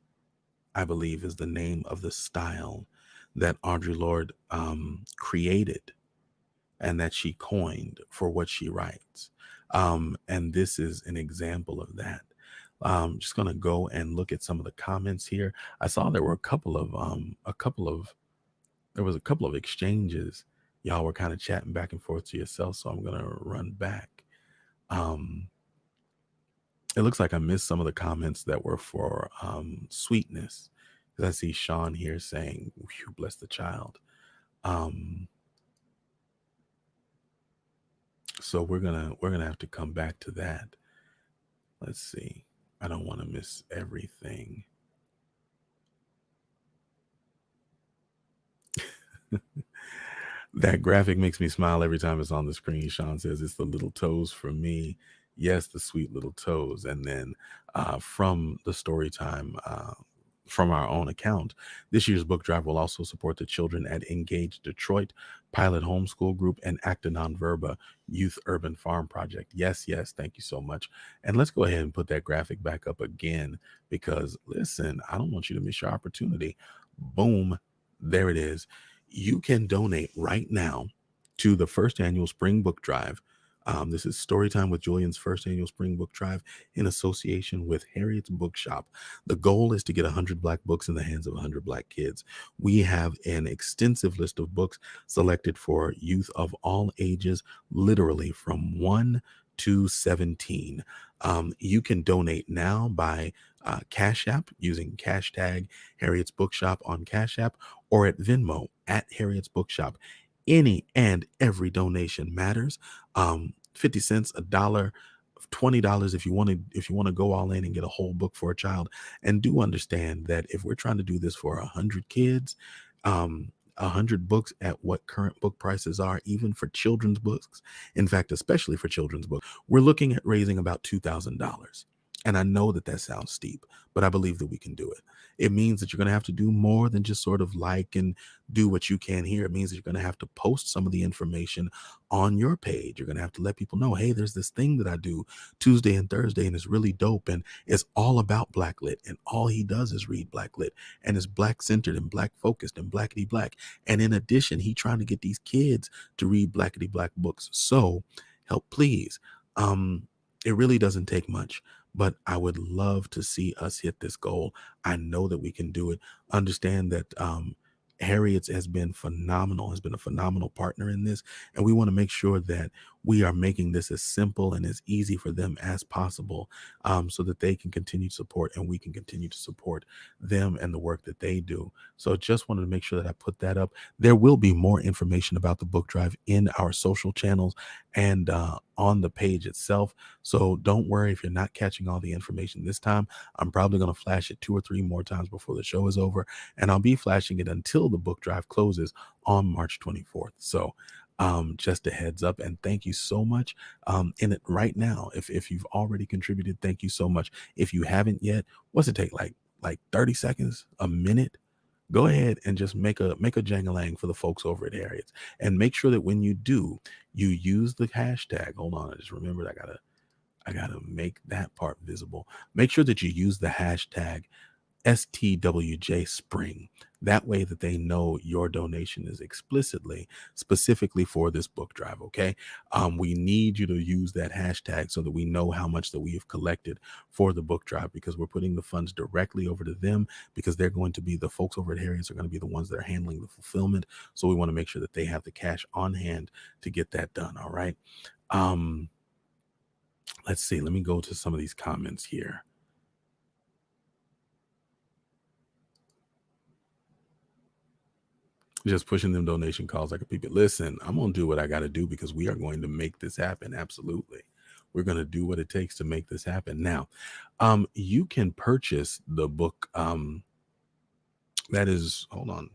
I believe, is the name of the style that Audre Lorde created and that she coined for what she writes. And this is an example of that. Just going to go and look at some of the comments here. I saw there were a couple of exchanges. Y'all were kind of chatting back and forth to yourself, so I'm going to run back. It looks like I missed some of the comments that were for sweetness, because I see Sean here saying, "Bless the child." So we're gonna have to come back to that. Let's see. I don't want to miss everything. That graphic makes me smile every time it's on the screen. Sean says it's the little toes for me. Yes, the sweet little toes. And then from the story time, from our own account, this year's book drive will also support the children at Engage Detroit, Pilot Homeschool Group, and Acta Non Verba Youth Urban Farm Project. Yes, thank you so much. And let's go ahead and put that graphic back up again, because listen, I don't want you to miss your opportunity. Boom, there it is. You can donate right now to the first annual Spring Book Drive. This is Storytime with Julian's first annual Spring Book Drive in association with Harriet's Bookshop. The goal is to get 100 Black books in the hands of 100 Black kids. We have an extensive list of books selected for youth of all ages, literally from 1 to 17. You can donate now by Cash App using hashtag Harriet's Bookshop on Cash App, or at Venmo at Harriet's Bookshop. Any and every donation matters. 50 cents, $1, $20 if you want to go all in and get a whole book for a child. And do understand that if we're trying to do this for 100 kids, 100 books at what current book prices are, even for children's books, in fact, especially for children's books, we're looking at raising about $2,000. And I know that sounds steep, but I believe that we can do it. It means that you're going to have to do more than just sort of like and do what you can here. It means that you're going to have to post some of the information on your page. You're going to have to let people know, hey, there's this thing that I do Tuesday and Thursday, and it's really dope. And it's all about Black lit. And all he does is read Black lit, and it's Black centered and Black focused and Blackity Black. And in addition, he trying to get these kids to read Blackity Black books. So help, please. It really doesn't take much, but I would love to see us hit this goal. I know that we can do it. Understand that Harriet's has been phenomenal, has been a phenomenal partner in this. And we want to make sure that we are making this as simple and as easy for them as possible, so that they can continue to support and we can continue to support them and the work that they do. So just wanted to make sure that I put that up. There will be more information about the book drive in our social channels and on the page itself. So don't worry if you're not catching all the information this time. I'm probably going to flash it 2 or 3 more times before the show is over. And I'll be flashing it until the book drive closes on March 24th. So just a heads up, and thank you so much. In it right now, if you've already contributed, thank you so much. If you haven't yet, what's it take, like 30 seconds, a minute? go ahead and just make a jangalang for the folks over at Harriet's, and make sure that when you do, you use the hashtag. Hold on, I just remembered I gotta make that part visible. Make sure that you use the hashtag STWJ Spring. That way that they know your donation is specifically for this book drive. Okay. We need you to use that hashtag so that we know how much that we have collected for the book drive, because we're putting the funds directly over to them, because they're going to be the folks over at Harriet's are going to be the ones that are handling the fulfillment. So we want to make sure that they have the cash on hand to get that done. All right. Um, let's see. Let me go to some of these comments here. Just pushing them donation calls like a people. Listen, I'm gonna do what I gotta do, because we are going to make this happen. Absolutely. We're gonna do what it takes to make this happen. Now, you can purchase the book. That is, hold on.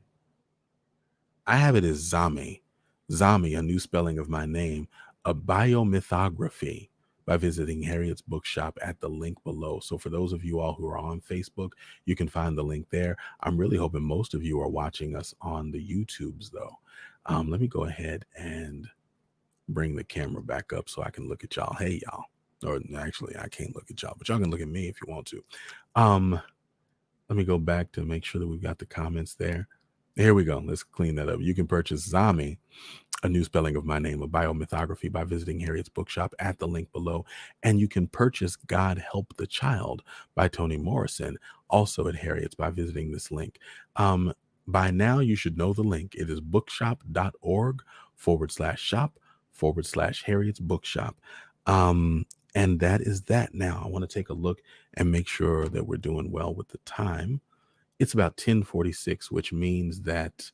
I have it as Zami. Zami, a new spelling of my name, a biomythography, by visiting Harriet's Bookshop at the link below. So for those of you all who are on Facebook, you can find the link there. I'm really hoping most of you are watching us on the YouTubes though. Let me go ahead and bring the camera back up so I can look at y'all. Hey y'all. Or actually I can't look at y'all, but y'all can look at me if you want to. Let me go back to make sure that we've got the comments there. Here we go. Let's clean that up. You can purchase Zami, a new spelling of my name, a biomythography, by visiting Harriet's Bookshop at the link below. And you can purchase God Help the Child by Toni Morrison, also at Harriet's, by visiting this link. By now, you should know the link. It is bookshop.org/shop/Harriet's Bookshop. And that is that. Now, I want to take a look and make sure that we're doing well with the time. It's about 10:46, which means that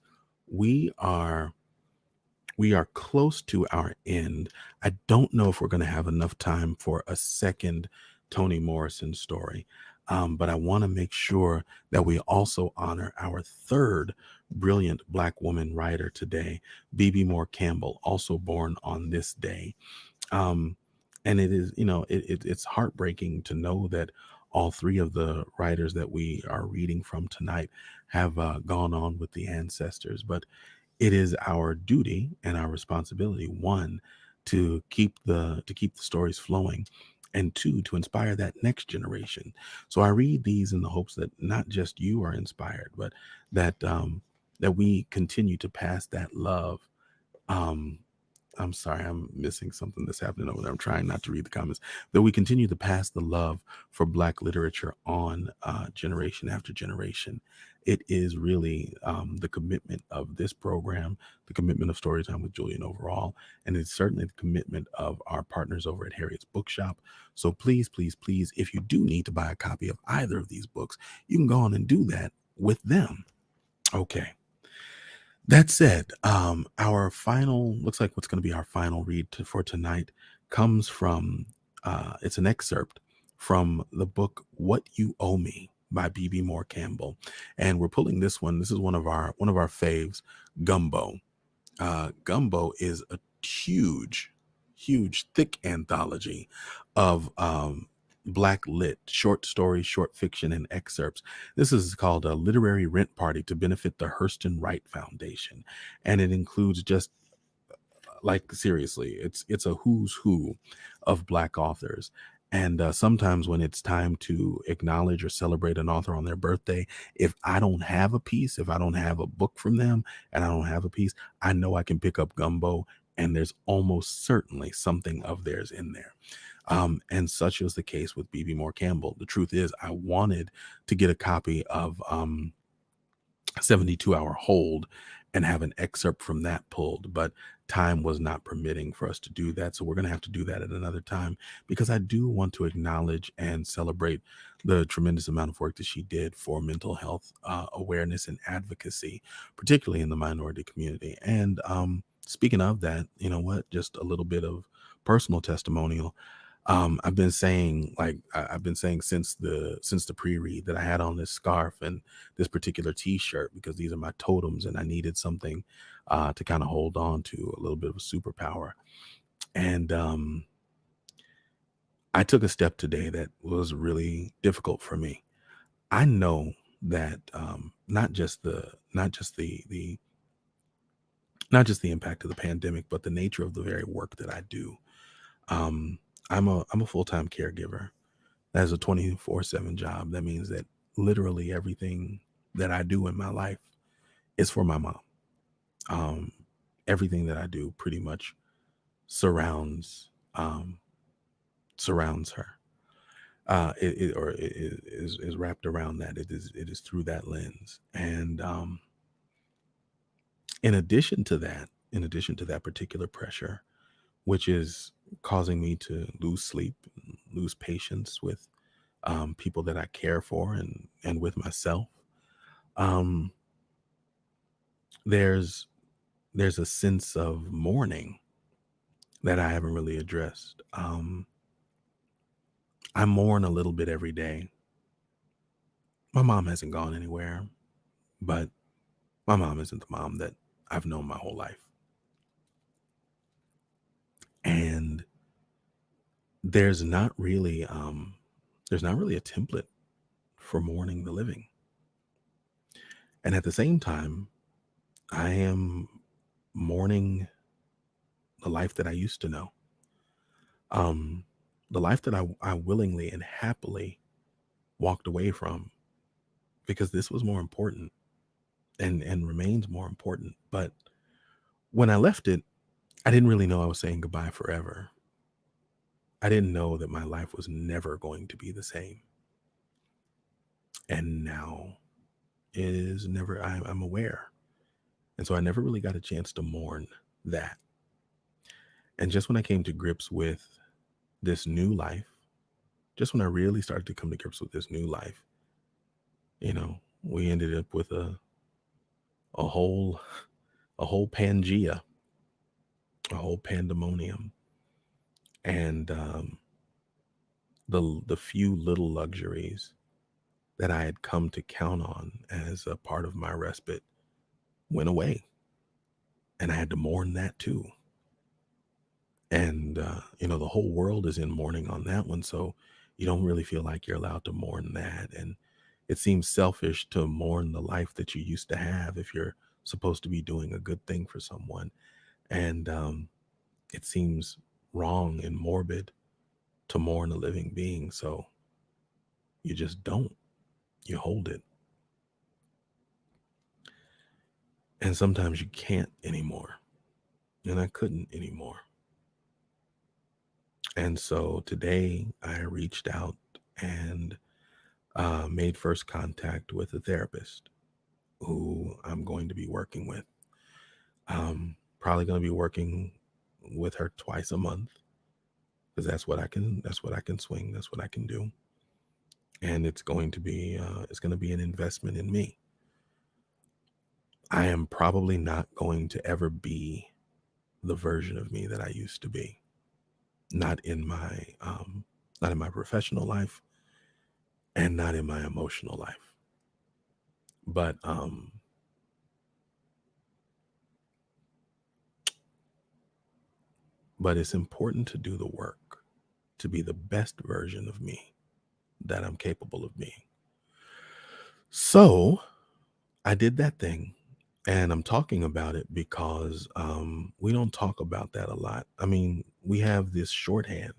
we are close to our end. I don't know if we're going to have enough time for a second Toni Morrison story, but I want to make sure that we also honor our third brilliant Black woman writer today, Bebe Moore Campbell, also born on this day. And it is, it's heartbreaking to know that all three of the writers that we are reading from tonight have gone on with the ancestors. But it is our duty and our responsibility, one, to keep the stories flowing, and two, to inspire that next generation. So I read these in the hopes that not just you are inspired, but that that we continue to pass that love. I'm sorry, I'm missing something that's happening over there. I'm trying not to read the comments. That we continue to pass the love for Black literature on, generation after generation. It is really the commitment of this program, the commitment of Storytime with Julian overall, and it's certainly the commitment of our partners over at Harriet's Bookshop. So please, please, please, if you do need to buy a copy of either of these books, you can go on and do that with them. Okay. That said, our final, looks like what's going to be our final read for tonight comes from, it's an excerpt from the book What You Owe Me by Bebe Moore Campbell. And we're pulling this one. This is one of our faves, Gumbo. Gumbo is a huge, thick anthology of Black lit, short stories, short fiction, and excerpts. This is called a literary rent party to benefit the Hurston Wright Foundation. And it includes just, like, seriously, it's a who's who of Black authors. And sometimes when it's time to acknowledge or celebrate an author on their birthday, if I don't have a piece, if I don't have a book from them and I don't have a piece, I know I can pick up Gumbo, and there's almost certainly something of theirs in there. And such was the case with Bebe Moore Campbell. The truth is, I wanted to get a copy of 72-Hour Hold and have an excerpt from that pulled, but time was not permitting for us to do that. So we're going to have to do that at another time, because I do want to acknowledge and celebrate the tremendous amount of work that she did for mental health awareness and advocacy, particularly in the minority community. And speaking of that, you know what, just a little bit of personal testimonial. I've been saying since the pre-read that I had on this scarf and this particular t-shirt, because these are my totems, and I needed something to kind of hold on to, a little bit of a superpower. And I took a step today that was really difficult for me. I know that not just the not just the impact of the pandemic, but the nature of the very work that I do. Um, I'm a full-time caregiver. That's a 24/7 job. That means that literally everything that I do in my life is for my mom. Um, Everything that I do pretty much surrounds surrounds her. It is wrapped around that. It is through that lens. And in addition to that particular pressure, which is causing me to lose sleep, lose patience with people that I care for, and with myself. Um, there's a sense of mourning that I haven't really addressed. I mourn a little bit every day. My mom hasn't gone anywhere, but my mom isn't the mom that I've known my whole life. And there's not really a template for mourning the living. And at the same time, I am mourning the life that I used to know. Um, the life that I willingly and happily walked away from because this was more important and remains more important. But when I left it, I didn't really know I was saying goodbye forever. I didn't know that my life was never going to be the same. And now it is never, I'm aware. And so I never really got a chance to mourn that. And just when I came to grips with this new life, just when I really started to come to grips with this new life, we ended up with a whole Pangea, a whole pandemonium, and the few little luxuries that I had come to count on as a part of my respite went away, and I had to mourn that too. And the whole world is in mourning on that one, so you don't really feel like you're allowed to mourn that. And it seems selfish to mourn the life that you used to have if you're supposed to be doing a good thing for someone. And it seems wrong and morbid to mourn a living being, so you just don't. You hold it. And sometimes you can't anymore. And I couldn't anymore. And so today I reached out and made first contact with a therapist who I'm going to be working with. Probably going to be working with her twice a month because that's what I can swing. That's what I can do. And it's going to be an investment in me. I am probably not going to ever be the version of me that I used to be. Not in my professional life and not in my emotional life. But it's important to do the work to be the best version of me that I'm capable of being. So I did that thing, and I'm talking about it because we don't talk about that a lot. I mean, we have this shorthand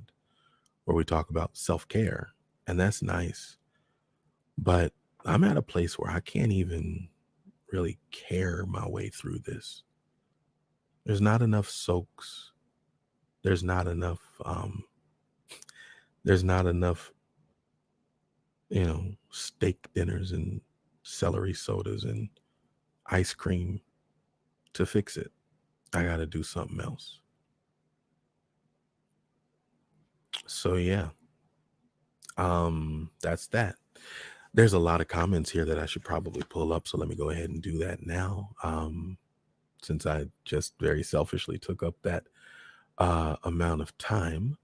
where we talk about self-care, and that's nice. But I'm at a place where I can't even really care my way through this. There's not enough soaks. There's not enough there's not enough, steak dinners and celery sodas and ice cream to fix it. I got to do something else. So yeah. That's that. There's a lot of comments here that I should probably pull up, so let me go ahead and do that now. Since I just very selfishly took up that amount of time.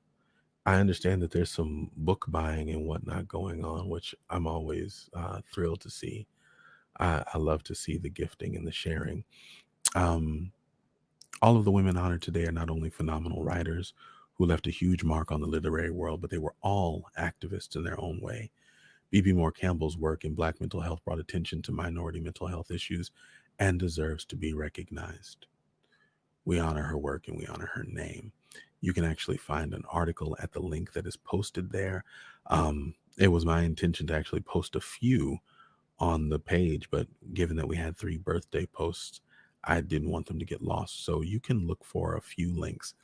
I understand that there's some book buying and whatnot going on, which I'm always thrilled to see. I love to see the gifting and the sharing. Um, all of the women honored today are not only phenomenal writers who left a huge mark on the literary world, but they were all activists in their own way. Bebe Moore Campbell's work in Black mental health brought attention to minority mental health issues and deserves to be recognized. We honor her work and we honor her name. You can actually find an article at the link that is posted there. It was my intention to actually post a few on the page, but given that we had 3 birthday posts, I didn't want them to get lost. So you can look for a few links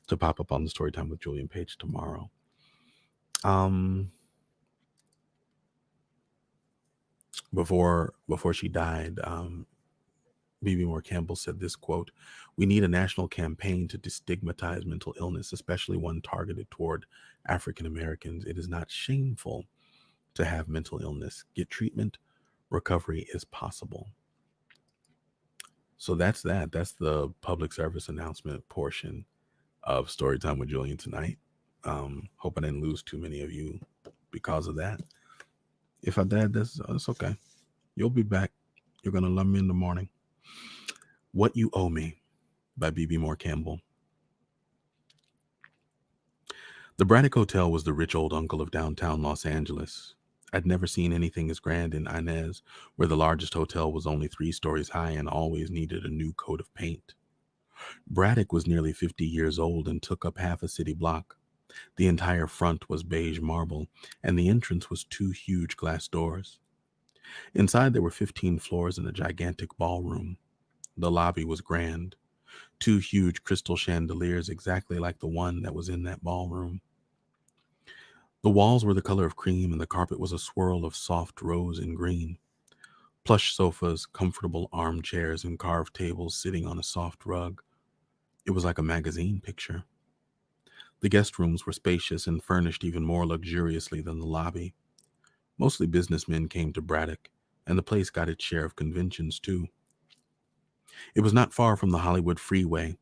to pop up on the Storytime with Julian page tomorrow. Before she died, Bebe Moore Campbell said this quote, "We need a national campaign to destigmatize mental illness, especially one targeted toward African Americans. It is not shameful to have mental illness. Get treatment. Recovery is possible." So that's that. That's the public service announcement portion of Storytime with Julian tonight. Hope I didn't lose too many of you because of that. If I did, that's okay. You'll be back. You're going to love me in the morning. What You Owe Me by Bebe Moore Campbell. The Braddock Hotel was the rich old uncle of downtown Los Angeles. I'd never seen anything as grand in Inez, where the largest hotel was only 3 stories high and always needed a new coat of paint. Braddock was nearly 50 years old and took up half a city block. The entire front was beige marble, and the entrance was 2 huge glass doors. Inside there were 15 floors and a gigantic ballroom. The lobby was grand. 2 huge crystal chandeliers exactly like the one that was in that ballroom. The walls were the color of cream and the carpet was a swirl of soft rose and green. Plush sofas, comfortable armchairs, and carved tables sitting on a soft rug. It was like a magazine picture. The guest rooms were spacious and furnished even more luxuriously than the lobby. Mostly businessmen came to Braddock, and the place got its share of conventions too. It was not far from the Hollywood freeway.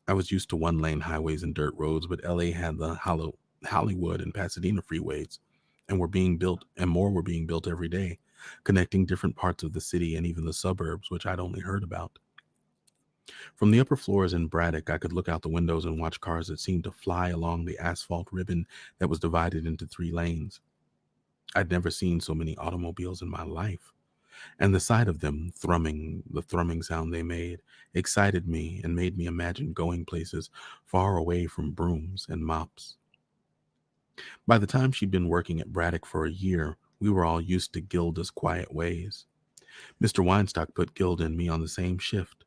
I was used to one-lane highways and dirt roads, but LA had the Hollywood and Pasadena freeways, and more were being built every day, connecting different parts of the city and even the suburbs, which I'd only heard about. From the upper floors in Braddock, I could look out the windows and watch cars that seemed to fly along the asphalt ribbon that was divided into 3 lanes. I'd never seen so many automobiles in my life, and the sight of them the thrumming sound they made, excited me and made me imagine going places far away from brooms and mops. By the time she'd been working at Braddock for a year, we were all used to Gilda's quiet ways. Mr. Weinstock put Gilda and me on the same shift.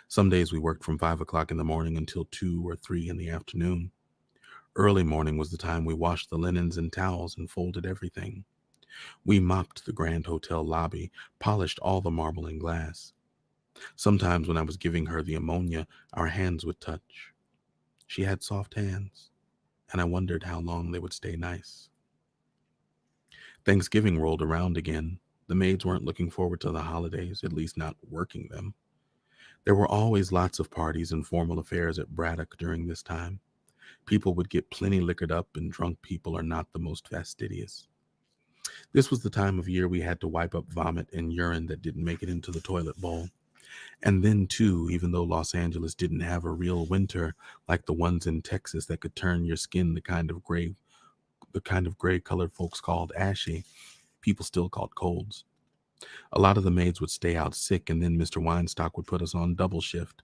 Some days we worked from 5 o'clock in the morning until 2 or 3 in the afternoon. Early morning was the time we washed the linens and towels and folded everything. We mopped the Grand Hotel lobby, polished all the marble and glass. Sometimes when I was giving her the ammonia, our hands would touch. She had soft hands, and I wondered how long they would stay nice. Thanksgiving rolled around again. The maids weren't looking forward to the holidays, at least not working them. There were always lots of parties and formal affairs at Braddock during this time. People would get plenty liquored up, and drunk people are not the most fastidious. This was the time of year we had to wipe up vomit and urine that didn't make it into the toilet bowl. And then, too, even though Los Angeles didn't have a real winter like the ones in Texas that could turn your skin the kind of gray colored folks called ashy, people still caught colds. A lot of the maids would stay out sick, and then Mr. Weinstock would put us on double shift.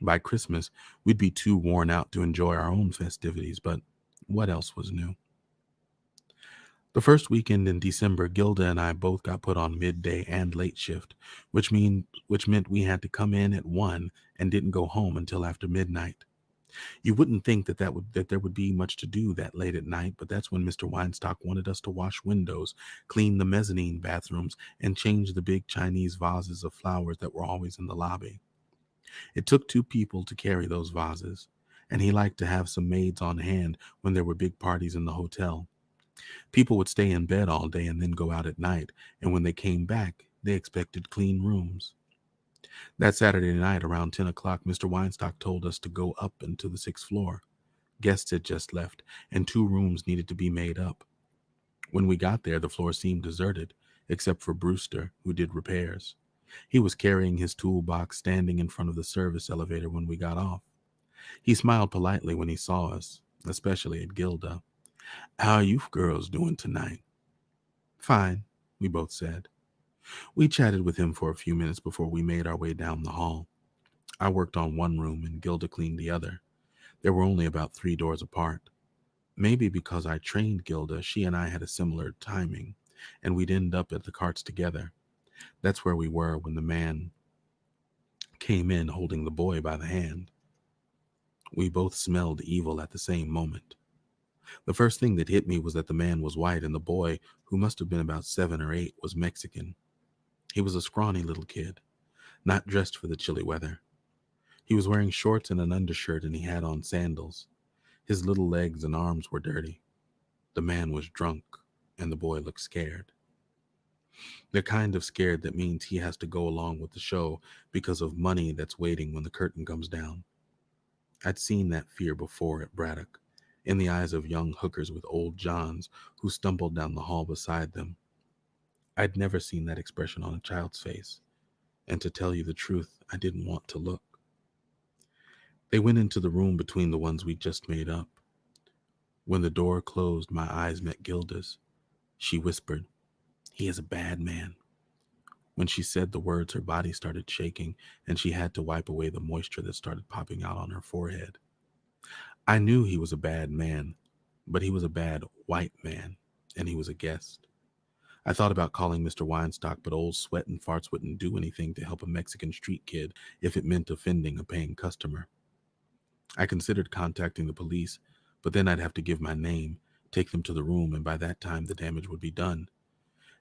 By Christmas, we'd be too worn out to enjoy our own festivities, but what else was new? The first weekend in December, Gilda and I both got put on midday and late shift, which meant we had to come in at 1 and didn't go home until after midnight. You wouldn't think that there would be much to do that late at night, but that's when Mr. Weinstock wanted us to wash windows, clean the mezzanine bathrooms, and change the big Chinese vases of flowers that were always in the lobby. It took 2 people to carry those vases, and he liked to have some maids on hand when there were big parties in the hotel. People would stay in bed all day and then go out at night, and when they came back, they expected clean rooms. That Saturday night around 10 o'clock, Mr. Weinstock told us to go up into the 6th floor. Guests had just left, and 2 rooms needed to be made up. When we got there, the floor seemed deserted, except for Brewster, who did repairs. He was carrying his toolbox, standing in front of the service elevator when we got off. He smiled politely when he saw us, especially at Gilda. "How are you girls doing tonight?" Fine, we both said. We chatted with him for a few minutes before we made our way down the hall. I worked on one room and Gilda cleaned the other. They were only about 3 doors apart. Maybe because I trained Gilda, she and I had a similar timing, and we'd end up at the carts together. That's where we were when the man came in holding the boy by the hand. We both smelled evil at the same moment. The first thing that hit me was that the man was white and the boy, who must have been about 7 or 8, was Mexican. He was a scrawny little kid, not dressed for the chilly weather. He was wearing shorts and an undershirt and he had on sandals. His little legs and arms were dirty. The man was drunk and the boy looked scared. The kind of scared that means he has to go along with the show because of money that's waiting when the curtain comes down. I'd seen that fear before at Braddock, in the eyes of young hookers with old Johns who stumbled down the hall beside them. I'd never seen that expression on a child's face, and to tell you the truth, I didn't want to look. They went into the room between the ones we'd just made up. When the door closed, my eyes met Gilda's. She whispered, "He is a bad man." When she said the words, her body started shaking, and she had to wipe away the moisture that started popping out on her forehead. I knew he was a bad man, but he was a bad white man, and he was a guest. I thought about calling Mr. Weinstock, but old Sweat and Farts wouldn't do anything to help a Mexican street kid if it meant offending a paying customer. I considered contacting the police, but then I'd have to give my name, take them to the room, and by that time the damage would be done.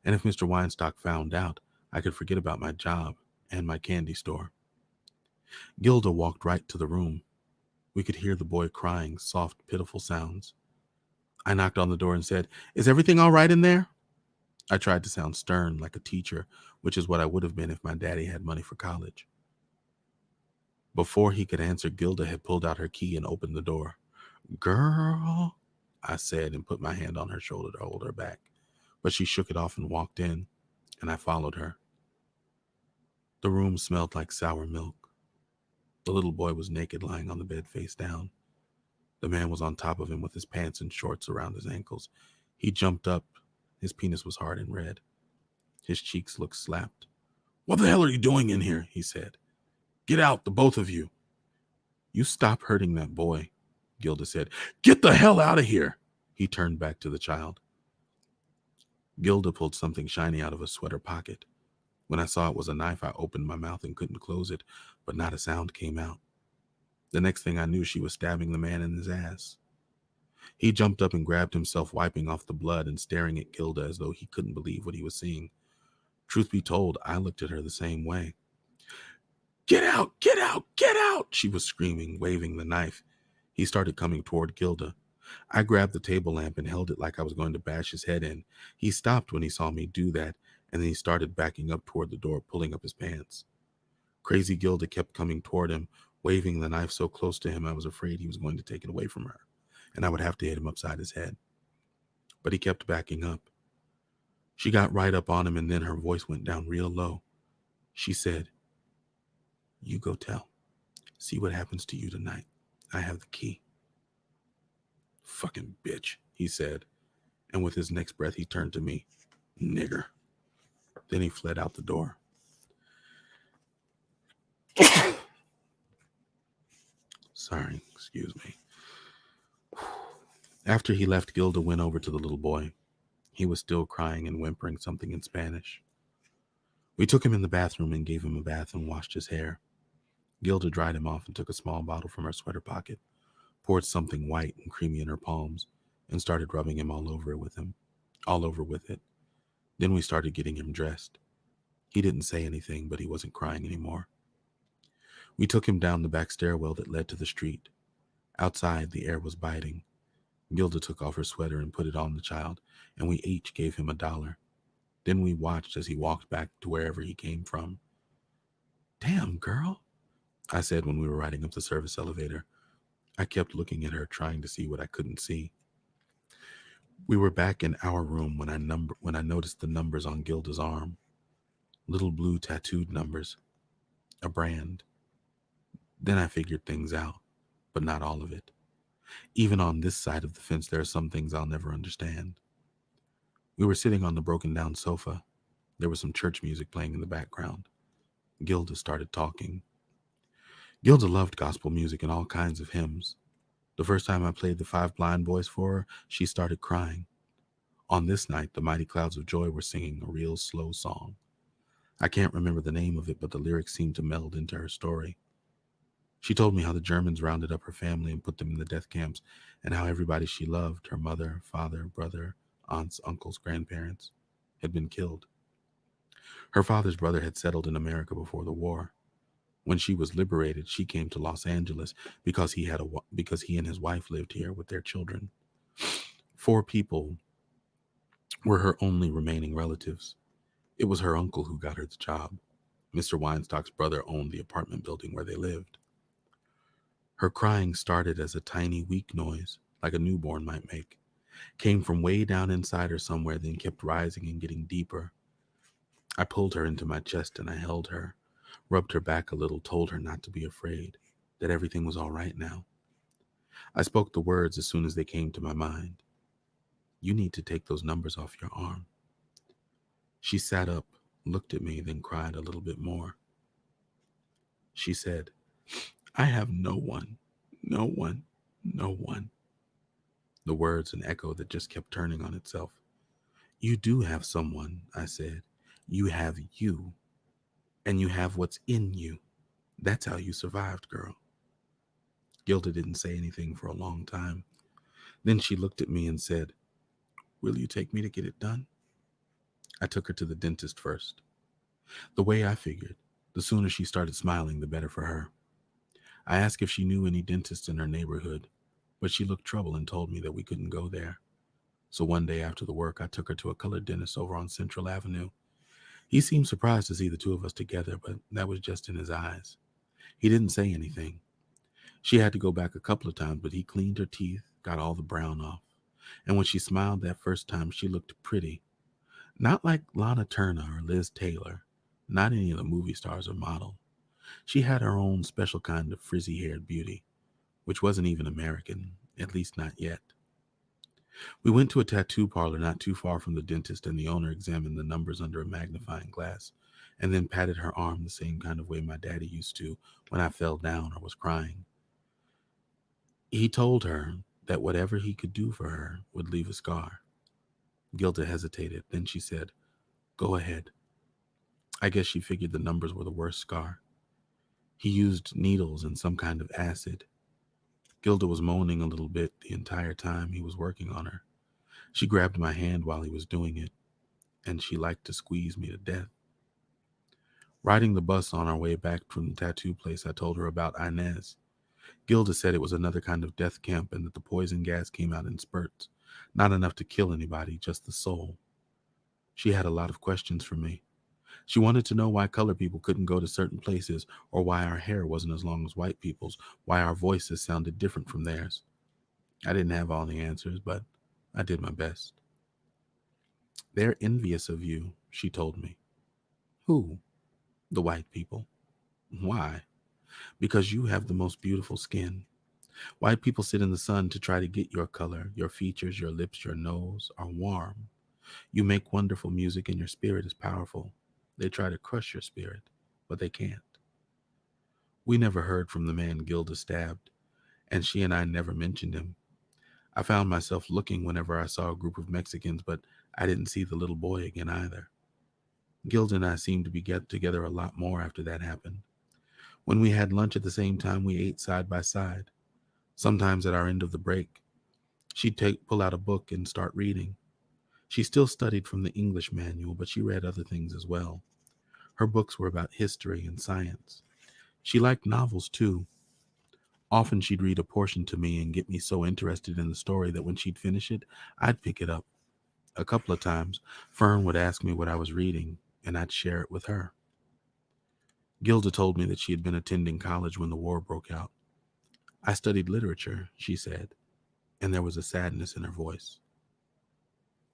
And if Mr. Weinstock found out, I could forget about my job and my candy store. Gilda walked right to the room. We could hear the boy crying, soft, pitiful sounds. I knocked on the door and said, "Is everything all right in there?" I tried to sound stern, like a teacher, which is what I would have been if my daddy had money for college. Before he could answer, Gilda had pulled out her key and opened the door. "Girl," I said and put my hand on her shoulder to hold her back. But she shook it off and walked in, and I followed her. The room smelled like sour milk. The little boy was naked, lying on the bed face down. The man was on top of him with his pants and shorts around his ankles. He jumped up. His penis was hard and red. His cheeks looked slapped. "What the hell are you doing in here?" he said. "Get out, the both of you." "You stop hurting that boy," Gilda said. "Get the hell out of here." He turned back to the child. Gilda pulled something shiny out of a sweater pocket. When I saw it was a knife, I opened my mouth and couldn't close it, but not a sound came out. The next thing I knew, she was stabbing the man in his ass. He jumped up and grabbed himself, wiping off the blood and staring at Gilda as though he couldn't believe what he was seeing. Truth be told, I looked at her the same way. "Get out, get out, get out," she was screaming, waving the knife. He started coming toward Gilda. I grabbed the table lamp and held it like I was going to bash his head in. He stopped when he saw me do that, and then he started backing up toward the door, pulling up his pants. Crazy Gilda kept coming toward him, waving the knife so close to him I was afraid he was going to take it away from her, and I would have to hit him upside his head. But he kept backing up. She got right up on him, and then her voice went down real low. She said, "You go tell. See what happens to you tonight. I have the key." "Fucking bitch," he said, and with his next breath he turned to me. "Nigger." Then he fled out the door. Sorry, excuse me. After he left, Gilda went over to the little boy. He was still crying and whimpering something in Spanish. We took him in the bathroom and gave him a bath and washed his hair. Gilda dried him off and took a small bottle from her sweater pocket, poured something white and creamy in her palms, and started rubbing him all over with it. Then we started getting him dressed. He didn't say anything, but he wasn't crying anymore. We took him down the back stairwell that led to the street. Outside, the air was biting. Gilda took off her sweater and put it on the child, and we each gave him $1. Then we watched as he walked back to wherever he came from. "Damn, girl," I said when we were riding up the service elevator. I kept looking at her, trying to see what I couldn't see. We were back in our room when I noticed the numbers on Gilda's arm. Little blue tattooed numbers. A brand. Then I figured things out, but not all of it. Even on this side of the fence, there are some things I'll never understand. We were sitting on the broken down sofa. There was some church music playing in the background. Gilda started talking. Gilda loved gospel music and all kinds of hymns. The first time I played the Five Blind Boys for her, she started crying. On this night, the Mighty Clouds of Joy were singing a real slow song. I can't remember the name of it, but the lyrics seemed to meld into her story. She told me how the Germans rounded up her family and put them in the death camps, and how everybody she loved, her mother, father, brother, aunts, uncles, grandparents, had been killed. Her father's brother had settled in America before the war. When she was liberated, she came to Los Angeles because he and his wife lived here with their children. 4 people were her only remaining relatives. It was her uncle who got her the job. Mr. Weinstock's brother owned the apartment building where they lived. Her crying started as a tiny, weak noise, like a newborn might make. Came from way down inside her somewhere, then kept rising and getting deeper. I pulled her into my chest and I held her, rubbed her back a little, told her not to be afraid, that everything was all right now. I spoke the words as soon as they came to my mind. You need to take those numbers off your arm. She sat up, looked at me, then cried a little bit more. She said, I have no one, no one, no one. The words an echo that just kept turning on itself. You do have someone, I said. You have you. And you have what's in you. That's how you survived, girl. Gilda didn't say anything for a long time. Then she looked at me and said, Will you take me to get it done? I took her to the dentist first. The way I figured, the sooner she started smiling, the better for her. I asked if she knew any dentists in her neighborhood, but she looked troubled and told me that we couldn't go there. So one day after the work, I took her to a colored dentist over on Central Avenue. He seemed surprised to see the two of us together, but that was just in his eyes. He didn't say anything. She had to go back a couple of times, but he cleaned her teeth, got all the brown off. And when she smiled that first time, she looked pretty. Not like Lana Turner or Liz Taylor, not any of the movie stars or models. She had her own special kind of frizzy-haired beauty, which wasn't even American, at least not yet. We went to a tattoo parlor not too far from the dentist, and the owner examined the numbers under a magnifying glass and then patted her arm the same kind of way my daddy used to when I fell down or was crying. He told her that whatever he could do for her would leave a scar. Gilda hesitated. Then she said, Go ahead. I guess she figured the numbers were the worst scar. He used needles and some kind of acid. Gilda was moaning a little bit the entire time he was working on her. She grabbed my hand while he was doing it, and she liked to squeeze me to death. Riding the bus on our way back from the tattoo place, I told her about Inez. Gilda said it was another kind of death camp and that the poison gas came out in spurts. Not enough to kill anybody, just the soul. She had a lot of questions for me. She wanted to know why colored people couldn't go to certain places, or why our hair wasn't as long as white people's, why our voices sounded different from theirs. I didn't have all the answers, but I did my best. They're envious of you, she told me. Who? The white people. Why? Because you have the most beautiful skin. White people sit in the sun to try to get your color. Your features, your lips, your nose are warm. You make wonderful music and your spirit is powerful. They try to crush your spirit, but they can't. We never heard from the man Gilda stabbed, and she and I never mentioned him. I found myself looking whenever I saw a group of Mexicans, but I didn't see the little boy again either. Gilda and I seemed to be get together a lot more after that happened. When we had lunch at the same time, we ate side by side. Sometimes at our end of the break, she'd pull out a book and start reading. She still studied from the English manual, but she read other things as well. Her books were about history and science. She liked novels too. Often she'd read a portion to me and get me so interested in the story that when she'd finish it, I'd pick it up. A couple of times, Fern would ask me what I was reading, and I'd share it with her. Gilda told me that she had been attending college when the war broke out. I studied literature, she said, and there was a sadness in her voice.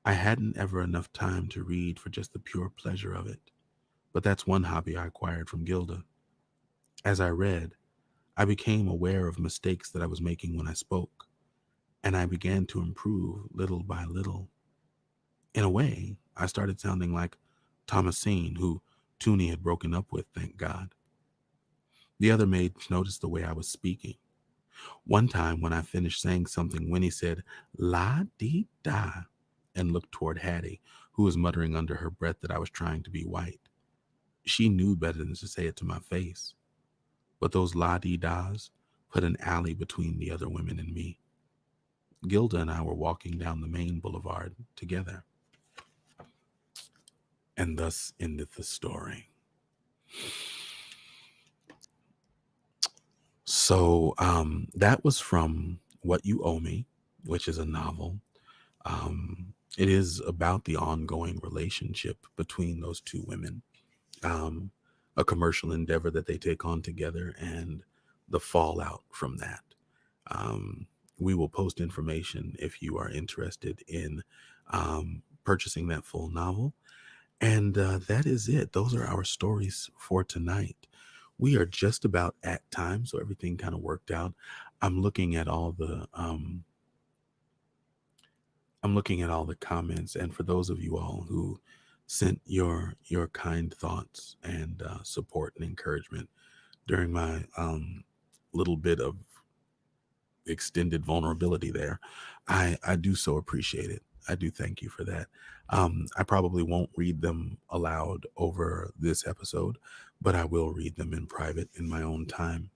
I hadn't ever enough time to read for just the pure pleasure of it, but that's one hobby I acquired from Gilda. As I read, I became aware of mistakes that I was making when I spoke, and I began to improve little by little. In a way, I started sounding like Thomasine, who Toonie had broken up with, thank God. The other maids noticed the way I was speaking. One time when I finished saying something, Winnie said, la-dee-da, and looked toward Hattie, who was muttering under her breath that I was trying to be white. She knew better than to say it to my face. But those la-dee-das put an alley between the other women and me. Gilda and I were walking down the main boulevard together. And thus ended the story. So that was from What You Owe Me, which is a novel. It is about the ongoing relationship between those two women, a commercial endeavor that they take on together, and the fallout from that. We will post information if you are interested in purchasing that full novel. And that is it. Those are our stories for tonight. We are just about at time, so everything kind of worked out. I'm looking at all the comments, and for those of you all who sent your kind thoughts and support and encouragement during my little bit of extended vulnerability there, I do so appreciate it. I do thank you for that. I probably won't read them aloud over this episode, but I will read them in private in my own time.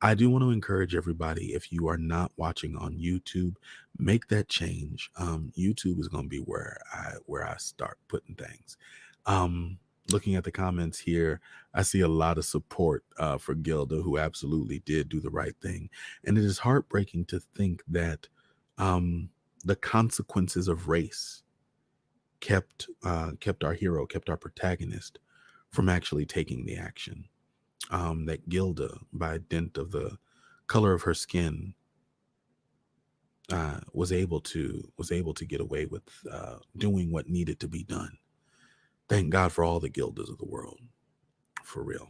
I do want to encourage everybody, if you are not watching on YouTube, make that change. YouTube is going to be where I start putting things. Looking at the comments here, I see a lot of support for Gilda, who absolutely did do the right thing. And it is heartbreaking to think that the consequences of race kept our hero, kept our protagonist from actually taking the action. That Gilda, by dint of the color of her skin, was able to get away with doing what needed to be done. Thank God for all the Gildas of the world, for real.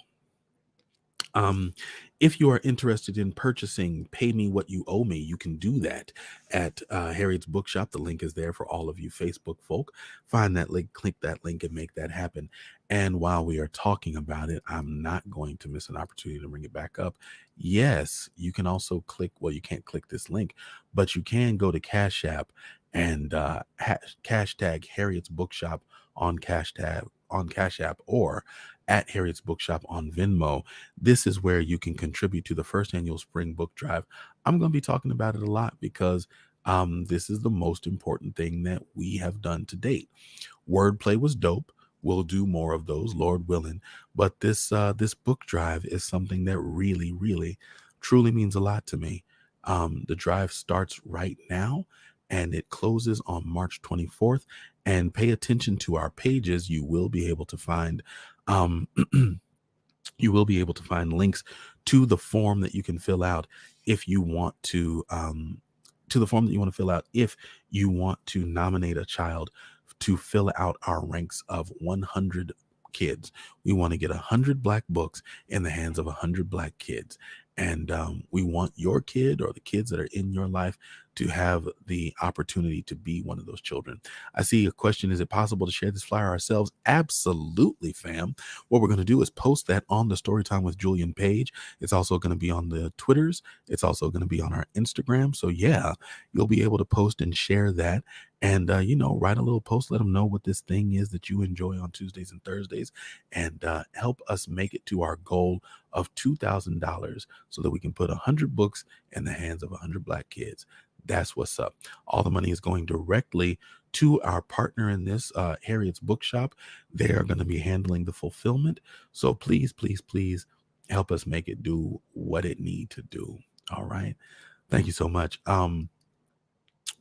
If you are interested in purchasing Pay Me What You Owe Me, you can do that at Harriet's Bookshop. The link is there for all of you Facebook folk. Find that link, click that link, and make that happen. And while we are talking about it, I'm not going to miss an opportunity to bring it back up. Yes, you can also click, well, you can't click this link, but you can go to Cash App and hashtag Harriet's Bookshop on Cash App, or at Harriet's Bookshop on Venmo. This is where you can contribute to the first annual spring book drive. I'm going to be talking about it a lot because this is the most important thing that we have done to date. Wordplay was dope. We'll do more of those, Lord willing. But this book drive is something that really, really, truly means a lot to me. The drive starts right now, and it closes on March 24th. And pay attention to our pages. You will be able to find links to the form that you can fill out if you want to nominate a child to fill out our ranks of 100 kids. We want to get 100 Black books in the hands of 100 Black kids. And we want your kid or the kids that are in your life to have the opportunity to be one of those children. I see a question: is it possible to share this flyer ourselves? Absolutely, fam. What we're going to do is post that on the Storytime with Julian page. It's also going to be on the Twitters. It's also going to be on our Instagram. So yeah, you'll be able to post and share that. And, write a little post, let them know what this thing is that you enjoy on Tuesdays and Thursdays, and help us make it to our goal of $2,000 so that we can put 100 books in the hands of 100 Black kids. That's what's up. All the money is going directly to our partner in this, Harriet's Bookshop. They are going to be handling the fulfillment. So please, please, please help us make it do what it need to do. All right. Thank you so much.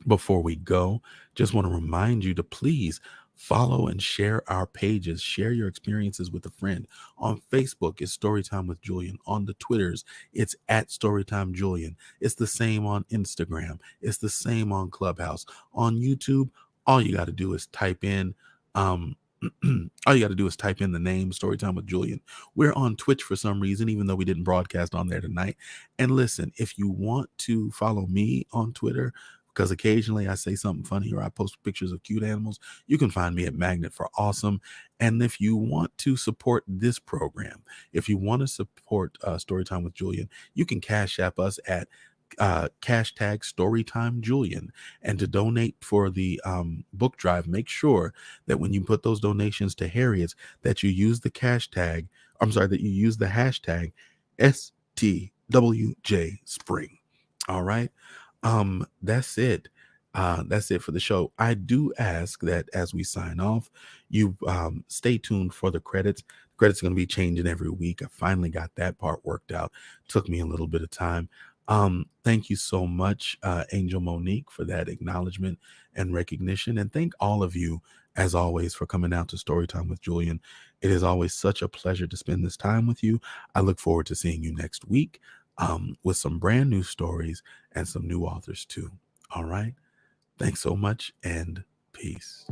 Before we go, just want to remind you to please follow and share our pages. Share your experiences with a friend. On Facebook, it's Storytime with Julian. On the Twitters, it's at Storytime Julian. It's the same on Instagram. It's the same on Clubhouse. On YouTube, all you got to do is type in all you got to do is type in the name Storytime with Julian. We're on Twitch for some reason, even though we didn't broadcast on there tonight. And listen, if you want to follow me on Twitter, because occasionally I say something funny or I post pictures of cute animals. You can find me at Magnet for Awesome. And if you want to support this program, if you want to support Storytime with Julian, you can Cash App us at hashtag Storytime Julian. And to donate for the book drive, make sure that when you put those donations to Harriet's, that you use the hashtag STWJ Spring. All right. That's it. That's it for the show. I do ask that as we sign off, you stay tuned for the credits. Credits are going to be changing every week. I finally got that part worked out. Took me a little bit of time. Thank you so much, Angel Monique, for that acknowledgement and recognition. And thank all of you, as always, for coming out to Storytime with Julian. It is always such a pleasure to spend this time with you. I look forward to seeing you next week with some brand new stories and some new authors too. All right. Thanks so much and peace.